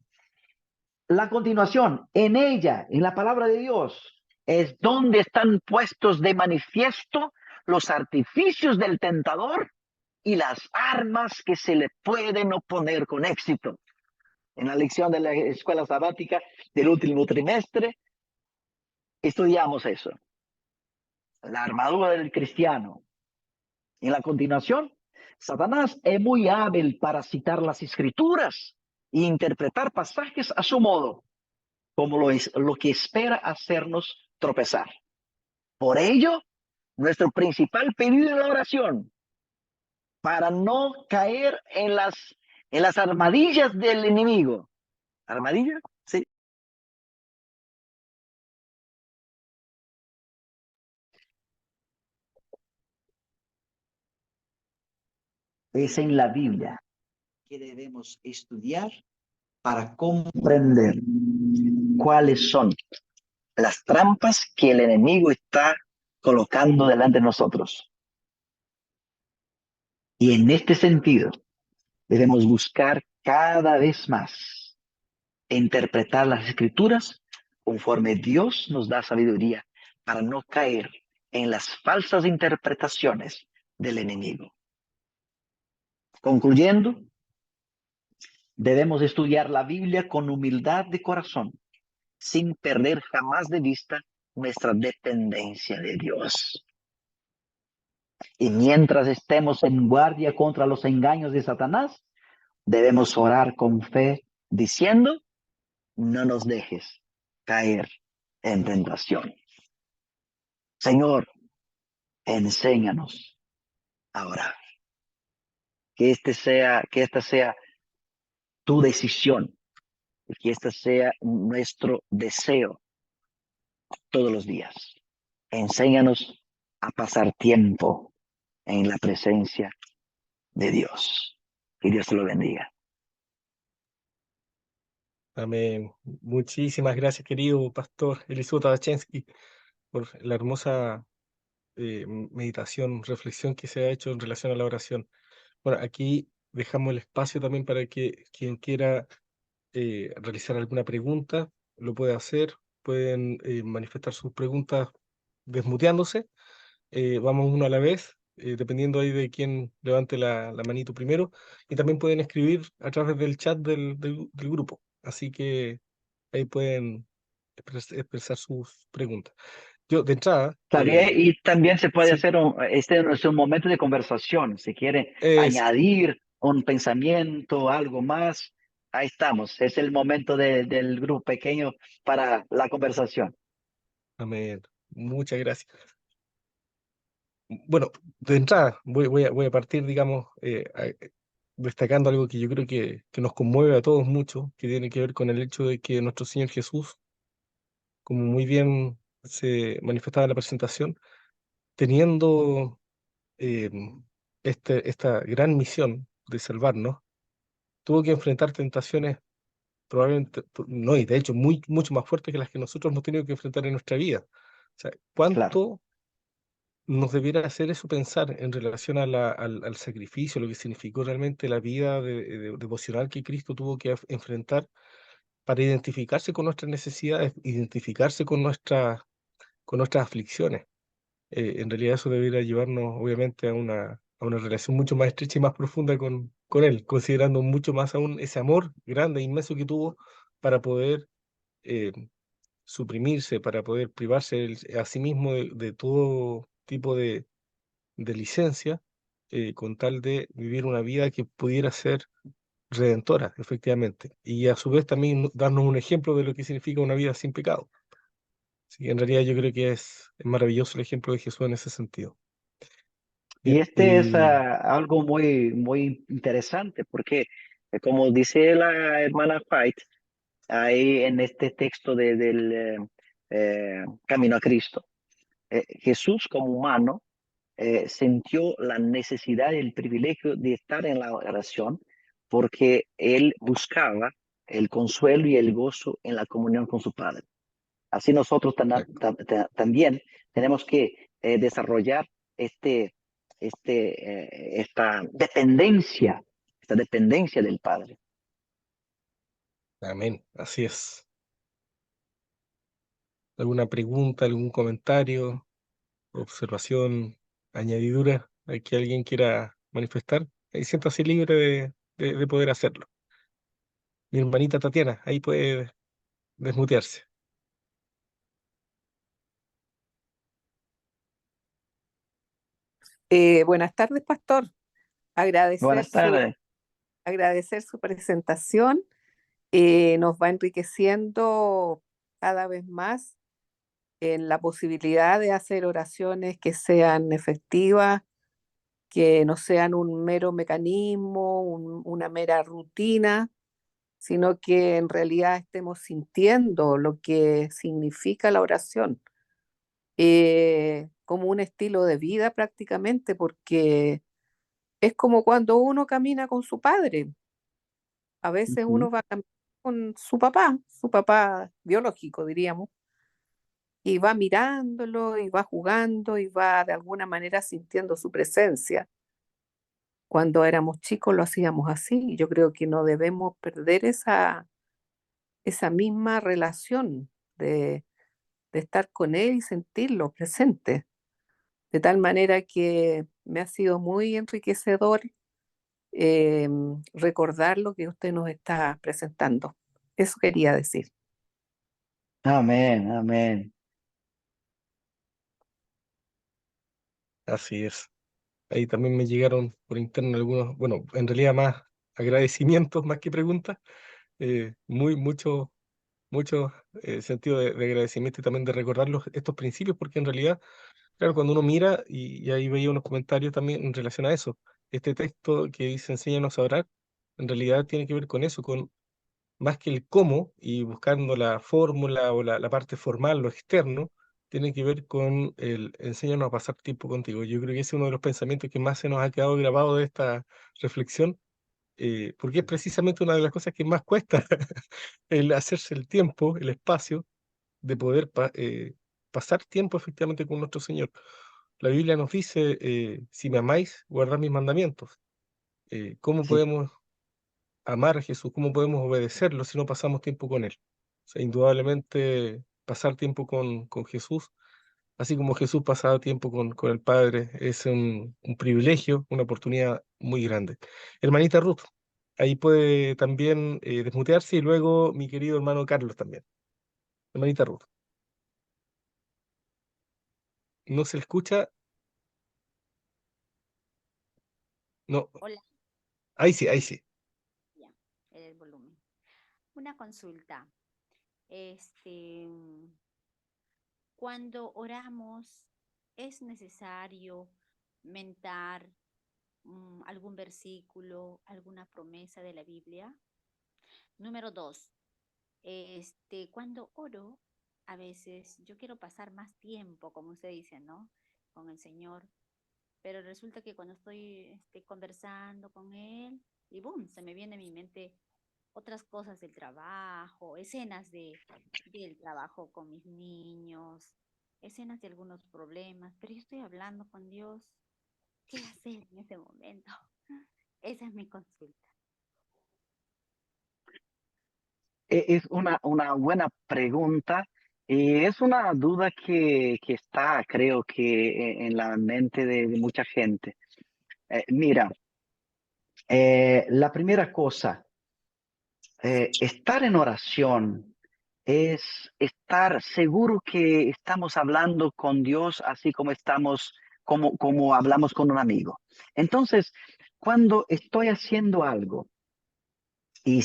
la continuación, en ella, en la palabra de Dios, es donde están puestos de manifiesto los artificios del tentador y las armas que se le pueden oponer con éxito. En la lección de la escuela sabática del último trimestre, estudiamos eso. La armadura del cristiano. En la continuación, Satanás es muy hábil para citar las escrituras e interpretar pasajes a su modo, como lo que espera hacernos tropezar. Por ello, nuestro principal pedido en la oración, para no caer en las armadillas del enemigo. ¿Armadilla? Sí. Es en la Biblia que debemos estudiar para comprender cuáles son las trampas que el enemigo está colocando delante de nosotros. Y en este sentido, debemos buscar cada vez más interpretar las escrituras conforme Dios nos da sabiduría para no caer en las falsas interpretaciones del enemigo. Concluyendo, debemos estudiar la Biblia con humildad de corazón, sin perder jamás de vista nuestra dependencia de Dios. Y mientras estemos en guardia contra los engaños de Satanás, debemos orar con fe, diciendo: no nos dejes caer en tentación. Señor, enséñanos Ahora, que esta sea tu decisión y que esta sea nuestro deseo todos los días. Enséñanos a pasar tiempo en la presencia de Dios. Que Dios te lo bendiga. Amén. Muchísimas gracias, querido pastor Eliseo Tabachensky, por la hermosa meditación, reflexión que se ha hecho en relación a la oración. Bueno, aquí dejamos el espacio también para que quien quiera realizar alguna pregunta lo puede hacer. Pueden manifestar sus preguntas desmuteándose. Vamos uno a la vez, dependiendo ahí de quién levante la manito primero. Y también pueden escribir a través del chat del grupo. Así que ahí pueden expresar sus preguntas. Yo, de entrada, Está bien, y también se puede sí, hacer este es un momento de conversación. Si quiere es, añadir un pensamiento, algo más, ahí estamos. Es el momento del grupo pequeño para la conversación. amén. Muchas gracias. Bueno, de entrada, voy a partir, digamos, destacando algo que yo creo que nos conmueve a todos mucho, que tiene que ver con el hecho de que nuestro Señor Jesús, como muy bien se manifestaba en la presentación, teniendo eh, esta gran misión de salvarnos, tuvo que enfrentar tentaciones probablemente, no, y de hecho mucho más fuertes que las que nosotros hemos tenido que enfrentar en nuestra vida. O sea, Claro. ¿cuánto nos debiera hacer eso pensar en relación a al sacrificio, lo que significó realmente la vida devocional que Cristo tuvo que enfrentar para identificarse con nuestras necesidades, identificarse con nuestras aflicciones? En realidad eso debería llevarnos obviamente a una relación mucho más estrecha y más profunda con Él, considerando mucho más aún ese amor grande e inmenso que tuvo para poder eh, suprimirse, para poder privarse a sí mismo de todo tipo de licencia, con tal de vivir una vida que pudiera ser redentora, efectivamente, y a su vez también darnos un ejemplo de lo que significa una vida sin pecado. Así que en realidad yo creo que es maravilloso el ejemplo de Jesús en ese sentido. Y Bien, este es algo muy interesante porque, como dice la hermana White, ahí en este texto del Camino a Cristo, Jesús como humano sintió la necesidad y el privilegio de estar en la oración porque él buscaba el consuelo y el gozo en la comunión con su Padre. Así nosotros exacto. también tenemos que desarrollar esta dependencia del Padre. Amén, así es. ¿Alguna pregunta, algún comentario, observación, añadidura que alguien quiera manifestar? Ahí siéntase libre de poder hacerlo. Mi hermanita Tatiana, ahí puede desmutearse. Buenas tardes, pastor. Agradecer Buenas su, tardes. agradecer su presentación. Nos va enriqueciendo cada vez más en la posibilidad de hacer oraciones que sean efectivas, que no sean un mero mecanismo, una mera rutina, sino que en realidad estemos sintiendo lo que significa la oración, como un estilo de vida prácticamente, porque es como cuando uno camina con su padre. A veces Ujú. uno va caminando con su papá biológico, diríamos, y va mirándolo y va jugando y va de alguna manera sintiendo su presencia. Cuando éramos chicos lo hacíamos así. Yo creo que no debemos perder esa misma relación de estar con él y sentirlo presente. De tal manera que me ha sido muy enriquecedor recordar lo que usted nos está presentando. Eso quería decir. Amén, amén. Así es. Ahí también me llegaron por interno algunos, bueno, en realidad más agradecimientos más que preguntas, mucho sentido de agradecimiento y también de recordar estos principios, porque en realidad Claro, cuando uno mira, y ahí veía unos comentarios también en relación a eso, este texto que dice enséñanos a orar, en realidad tiene que ver con eso, con más que el cómo y buscando la fórmula o la parte formal, lo externo, tiene que ver con el enséñanos a pasar tiempo contigo. Yo creo que ese es uno de los pensamientos que más se nos ha quedado grabado de esta reflexión, porque es precisamente una de las cosas que más cuesta, el hacerse el tiempo, el espacio de poder pasar tiempo efectivamente con nuestro Señor. La Biblia nos dice, si me amáis, guardad mis mandamientos. ¿Cómo Sí, podemos amar a Jesús? ¿Cómo podemos obedecerlo si no pasamos tiempo con Él? O sea, indudablemente pasar tiempo con Jesús, así como Jesús pasaba tiempo con el Padre, es un privilegio, una oportunidad muy grande. Hermanita Ruth, ahí puede también desmutearse y luego mi querido hermano Carlos también. Hermanita Ruth, ¿no se le escucha? No, Hola, ahí sí, ahí sí. ya, el volumen. Una consulta. Este, cuando oramos, ¿es necesario mentar algún versículo, alguna promesa de la Biblia? Número dos, cuando oro, a veces yo quiero pasar más tiempo, como usted dice, ¿no? Con el Señor, pero resulta que cuando estoy conversando con Él, y boom, se me viene a mi mente otras cosas del trabajo, escenas del trabajo con mis niños, escenas de algunos problemas, pero yo estoy hablando con Dios. ¿Qué hacer en ese momento? Esa es mi consulta. Es una buena pregunta y es una duda que está, creo que, en la mente de mucha gente. Mira, la primera cosa, estar en oración es estar seguro que estamos hablando con Dios así como como hablamos con un amigo. Entonces, cuando estoy haciendo algo y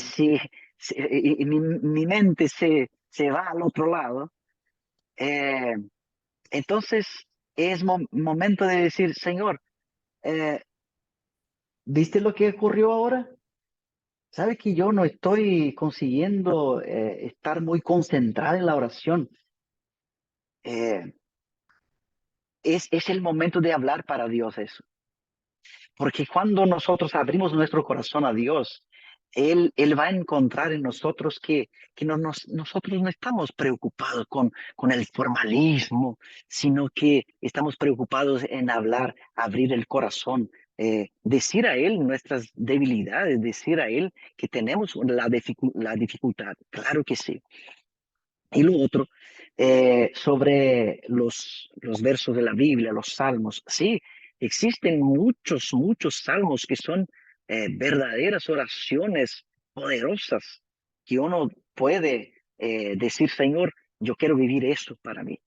y mi mente se va al otro lado, eh, entonces es momento de decir, Señor, eh, ¿viste lo que ocurrió ahora? Sabes que yo no estoy consiguiendo estar muy concentrada en la oración. Eh, es el momento de hablar para Dios eso. Porque cuando nosotros abrimos nuestro corazón a Dios, Él va a encontrar en nosotros que nosotros no estamos preocupados con el formalismo, sino que estamos preocupados en hablar, abrir el corazón, decir a Él nuestras debilidades, decir a Él que tenemos la dificultad. Claro que sí. Y lo otro, sobre los versos de la Biblia, los salmos, sí, existen muchos salmos que son verdaderas oraciones poderosas que uno puede decir, Señor, yo quiero vivir eso para mí.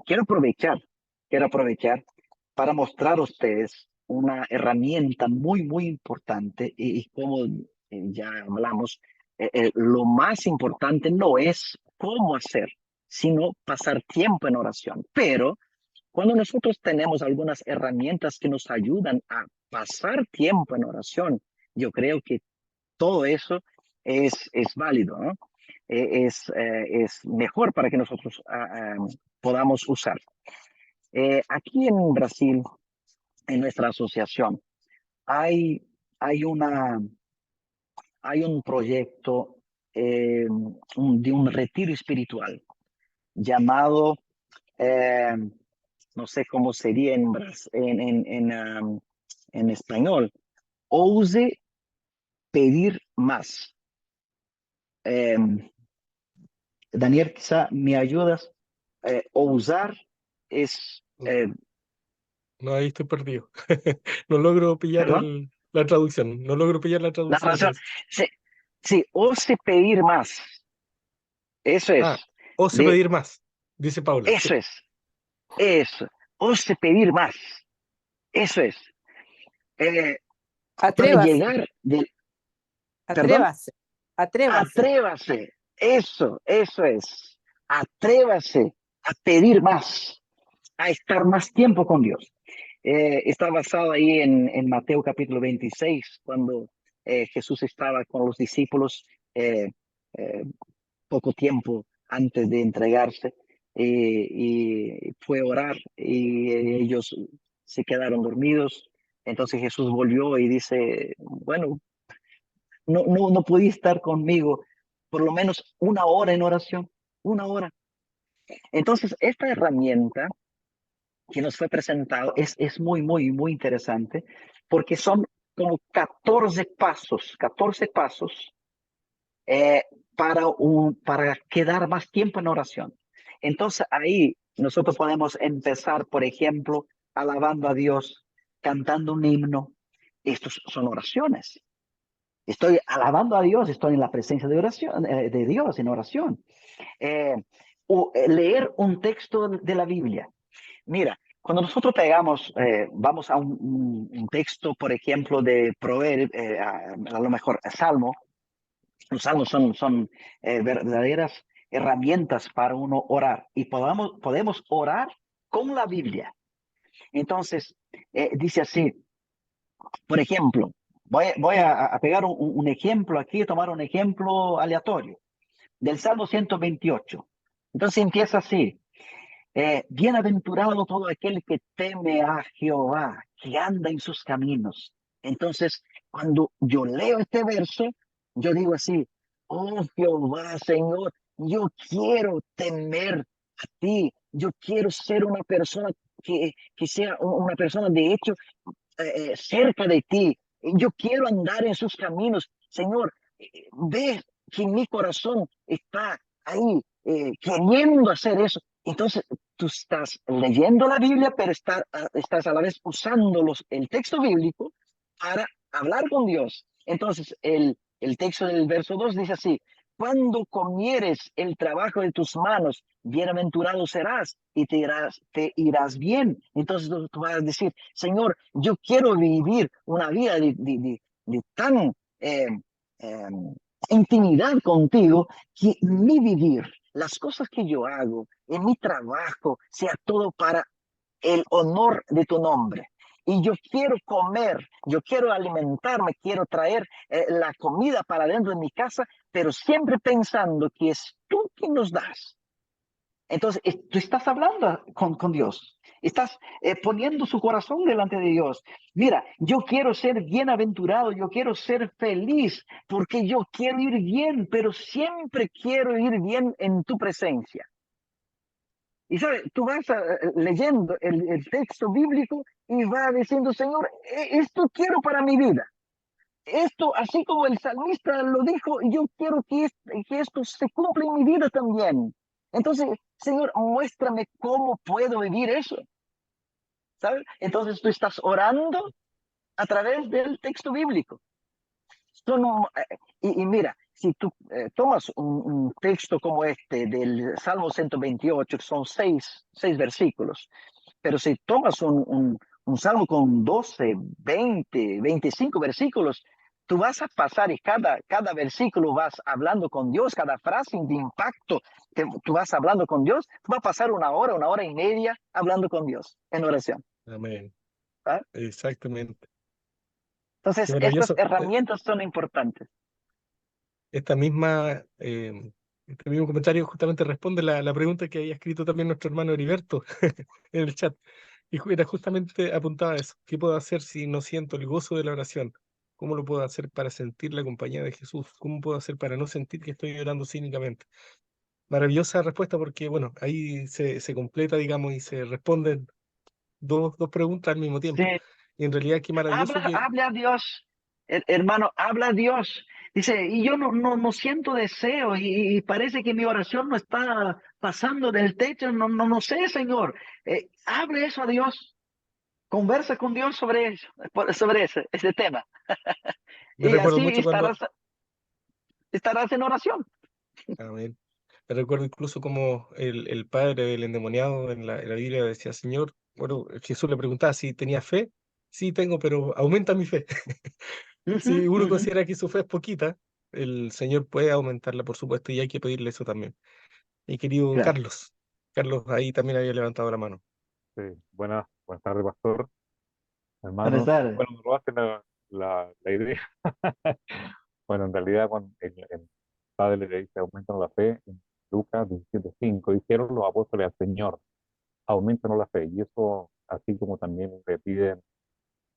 Quiero aprovechar para mostrar a ustedes una herramienta muy importante y como ya hablamos, lo más importante no es cómo hacer, sino pasar tiempo en oración. Pero cuando nosotros tenemos algunas herramientas que nos ayudan a pasar tiempo en oración, yo creo que todo eso es válido, ¿no? Es mejor para que nosotros podamos usar. Aquí en Brasil, en nuestra asociación, hay, hay, una, hay un proyecto de un retiro espiritual llamado, eh, no sé cómo sería en español, Ouse Pedir Más. Eh, Daniel, quizá me ayudas. Ousar es, No, ahí estoy perdido. No logro pillar perdón, la traducción. No logro pillar la la traducción de razón, eso. sí, sí, Ouse Pedir Más. Eso es. Ah, ose De, pedir más, dice Paula. Sí. eso es. Eso. Ouse pedir más. Eso es. Eh, para Atrévase, llegar perdón, atrévase, atrévase. atrévase. Eso es. Atrévase a pedir más. a estar más tiempo con Dios. Está basado ahí en Mateo capítulo 26, cuando Jesús estaba con los discípulos eh, poco tiempo antes de entregarse y fue a orar y ellos se quedaron dormidos. Entonces Jesús volvió y dice, bueno, no podía estar conmigo por lo menos una hora en oración, una hora. Entonces, esta herramienta que nos fue presentado es muy interesante porque son como 14 pasos eh, para quedar más tiempo en oración. Entonces ahí nosotros podemos empezar, por ejemplo, alabando a Dios, cantando un himno. Estos son oraciones. Estoy alabando a Dios, estoy en la presencia de oración, de Dios en oración. O leer un texto de la Biblia. Mira, cuando nosotros vamos a un texto, por ejemplo, de Proverbios, a lo mejor Salmo. Los salmos son verdaderas herramientas para uno orar y podemos orar con la Biblia. Entonces, dice así, por ejemplo, voy a pegar un ejemplo aquí, tomar un ejemplo aleatorio del Salmo 128. Entonces empieza así, bienaventurado todo aquel que teme a Jehová, que anda en sus caminos. Entonces, cuando yo leo este verso, yo digo así, oh Jehová, Señor, yo quiero temer a ti, yo quiero ser una persona que sea una persona de hecho cerca de ti, yo quiero andar en sus caminos, Señor, ve que mi corazón está ahí queriendo hacer eso. Entonces, tú estás leyendo la Biblia, pero estás a la vez usando el texto bíblico para hablar con Dios. Entonces, el texto del verso 2 dice así, cuando comieres el trabajo de tus manos, bienaventurado serás y te irás bien. Entonces tú vas a decir, Señor, yo quiero vivir una vida de tan eh, intimidad contigo que mi vivir, las cosas que yo hago, en mi trabajo, sea todo para el honor de tu nombre. Y yo quiero comer, yo quiero alimentarme, quiero traer la comida para dentro de mi casa, pero siempre pensando que es tú quien nos das. Entonces, tú estás hablando con Dios, estás poniendo su corazón delante de Dios. Mira, yo quiero ser bienaventurado, yo quiero ser feliz, porque yo quiero ir bien, pero siempre quiero ir bien en tu presencia. Y sabes, tú vas leyendo el texto bíblico y vas diciendo, Señor, esto quiero para mi vida. Esto, así como el salmista lo dijo, yo quiero que esto se cumpla en mi vida también. Entonces, Señor, muéstrame cómo puedo vivir eso. ¿Sabes? Entonces tú estás orando a través del texto bíblico. Y mira, si tú tomas un texto como este del Salmo 128, que son seis versículos, pero si tomas un salmo con 12, 20, 25 versículos, tú vas a pasar y cada versículo vas hablando con Dios, cada frase de impacto que tú vas hablando con Dios, tú vas a pasar una hora y media hablando con Dios en oración. Amén. ¿Ah? Exactamente. Qué Entonces, estas maravilloso. herramientas son importantes. Esta misma, este mismo comentario justamente responde la pregunta que había escrito también nuestro hermano Heriberto en el chat. Y era justamente apuntaba a eso. ¿Qué puedo hacer si no siento el gozo de la oración? ¿Cómo lo puedo hacer para sentir la compañía de Jesús? ¿Cómo puedo hacer para no sentir que estoy orando cínicamente? Maravillosa respuesta porque, bueno, ahí se completa, digamos, y se responden dos preguntas al mismo Sí, tiempo. Y en realidad qué maravilloso que... habla a Dios, hermano, habla a Dios. Dice, y yo no siento deseo y parece que mi oración no está pasando del techo, no sé, Señor. Hable eso a Dios, conversa con Dios sobre eso, sobre ese tema. Me Y recuerdo así mucho cuando... estarás en oración. Amén. Me recuerdo incluso como el padre del endemoniado en la Biblia decía, Señor, bueno, Jesús le preguntaba si tenía fe. Sí, tengo, pero aumenta mi fe. Ujú, Si uno ujú, considera que su fe es poquita, el Señor puede aumentarla, por supuesto, y hay que pedirle eso también. Mi querido claro. Carlos, Carlos ahí también había levantado la mano. Sí, buenas tardes, pastor, Buenas hermanos. tardes. Bueno, me robaste la idea. Bueno, en realidad, cuando el Padre le dice, aumentan la fe, en Lucas 17:5, dijeron los apóstoles al Señor, aumentan la fe. Y eso, así como también le piden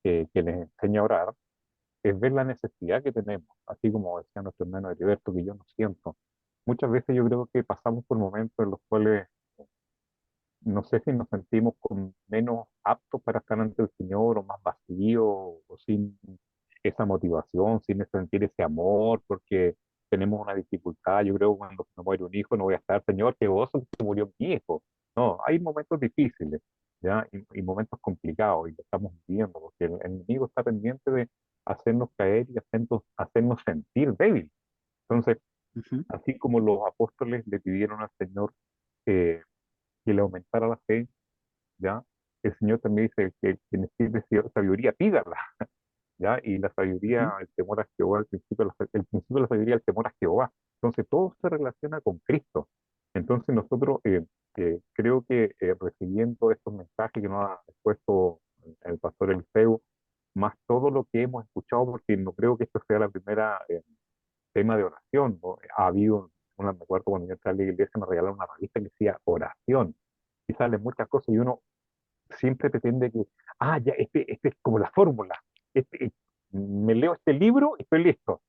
que les enseñe a orar, es ver la necesidad que tenemos, así como decía nuestro hermano Heriberto, que yo no siento. Muchas veces yo creo que pasamos por momentos en los cuales no sé si nos sentimos con menos aptos para estar ante el Señor o más vacíos o sin esa motivación, sin sentir ese amor, porque tenemos una dificultad. Yo creo que cuando me muere un hijo no voy a estar, Señor, qué gozo que se murió mi hijo. No, hay momentos difíciles, ¿ya? Y momentos complicados y lo estamos viviendo, porque el enemigo está pendiente de hacernos caer y hacernos sentir débiles. Entonces, Ujú, así como los apóstoles le pidieron al Señor eh, que le aumentara la fe, ¿ya? El Señor también dice que quien necesite sabiduría, pídala, ¿ya? Y la sabiduría, ujú. el temor a Jehová, el principio de la sabiduría, el temor a Jehová. Entonces, todo se relaciona con Cristo. Entonces, nosotros creo que recibiendo estos mensajes que nos ha expuesto el pastor Eliseo, más todo lo que hemos escuchado, porque no creo que esto sea la primera tema de oración, ¿no? Ha habido, me acuerdo cuando yo entré a la iglesia, me regalaron una revista que decía oración, y salen muchas cosas, y uno siempre pretende que, ya, este es como la fórmula, me leo este libro y estoy listo,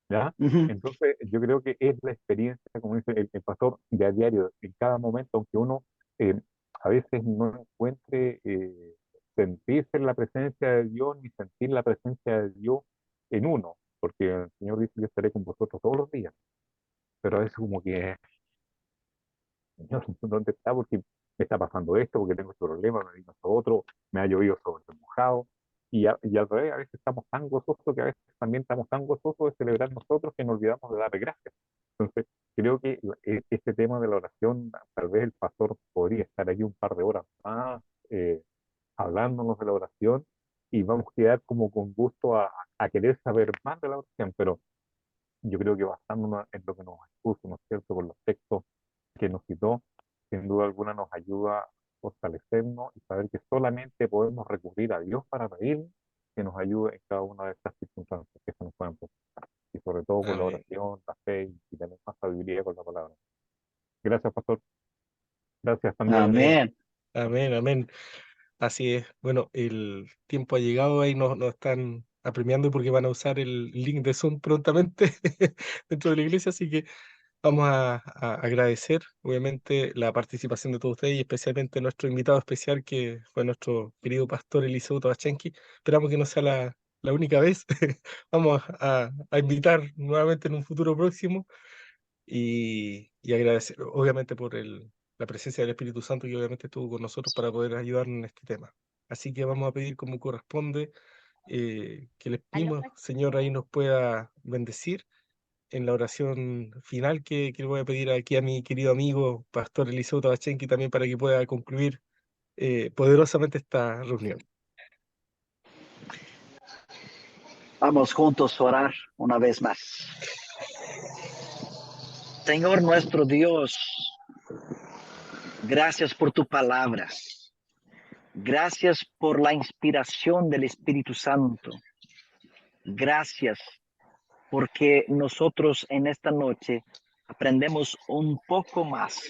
¿ya? Ujú. Entonces, yo creo que es la experiencia, como dice el pastor, de a diario, en cada momento, aunque uno eh, a veces no encuentre sentirse en la presencia de Dios, ni sentir la presencia de Dios en uno, porque el Señor dice, yo estaré con vosotros todos los días, pero a veces como que Señor, ¿dónde está? Porque me está pasando esto, porque tengo este problema, me vino esto otro, me ha llovido sobre el mojado. Y al revés, a veces estamos tan gozosos que a veces también estamos tan gozosos de celebrar nosotros que nos olvidamos de dar gracias. Entonces, creo que este tema de la oración, tal vez el pastor podría estar aquí un par de horas más hablándonos de la oración y vamos a quedar como con gusto a querer saber más de la oración, pero yo creo que basándonos en lo que nos expuso, ¿no es cierto?, con los textos que nos citó, sin duda alguna nos ayuda a fortalecernos y saber que solamente podemos recurrir a Dios para pedir que nos ayude en cada una de estas circunstancias que se nos pueden presentar. Y sobre todo con la Amén. oración, la fe y tener más sabiduría con la palabra. Gracias, pastor. Gracias también. Amén. Amén. Amén, amén. Así es. Bueno, el tiempo ha llegado, ahí nos están apremiando porque van a usar el link de Zoom prontamente dentro de la iglesia, así que vamos a agradecer, obviamente, la participación de todos ustedes y especialmente nuestro invitado especial, que fue nuestro querido pastor Eliseo Tabachenki. Esperamos que no sea la única vez. Vamos a invitar nuevamente en un futuro próximo y agradecer, obviamente, por la presencia del Espíritu Santo que obviamente estuvo con nosotros para poder ayudarnos en este tema. Así que vamos a pedir como corresponde que el Aló, mismo Señor ahí nos pueda bendecir en la oración final que le voy a pedir aquí a mi querido amigo Pastor Eliseo Tabachenki también para que pueda concluir poderosamente esta reunión. Vamos juntos a orar una vez más. Señor nuestro Dios, gracias por tu palabra. Gracias por la inspiración del Espíritu Santo. Gracias porque nosotros en esta noche aprendemos un poco más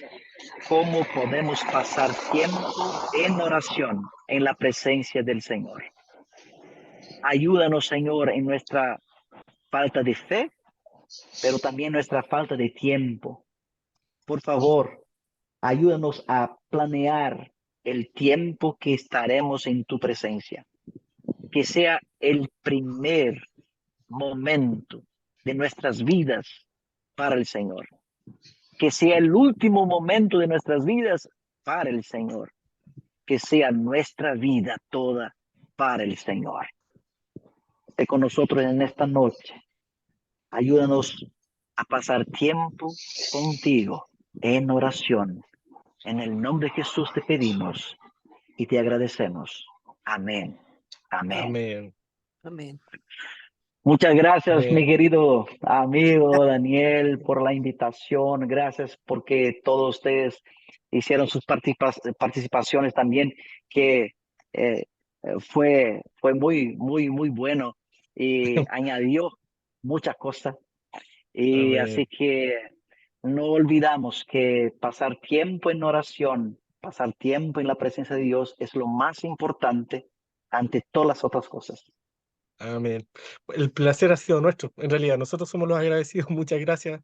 cómo podemos pasar tiempo en oración en la presencia del Señor. Ayúdanos, Señor, en nuestra falta de fe, pero también nuestra falta de tiempo. Por favor, ayúdanos a planear el tiempo que estaremos en tu presencia. Que sea el primer momento de nuestras vidas para el Señor. Que sea el último momento de nuestras vidas para el Señor. Que sea nuestra vida toda para el Señor. Esté con nosotros en esta noche. Ayúdanos a pasar tiempo contigo en oración. En el nombre de Jesús te pedimos y te agradecemos. Amén. Amén. Amén. Amén. Muchas gracias, mi Amén. querido amigo Daniel, por la invitación. Gracias porque todos ustedes hicieron sus participaciones también, que fue muy bueno y añadió muchas cosas. Y así Amén. que no olvidamos que pasar tiempo en oración, pasar tiempo en la presencia de Dios es lo más importante ante todas las otras cosas. Amén. El placer ha sido nuestro. En realidad, nosotros somos los agradecidos. Muchas gracias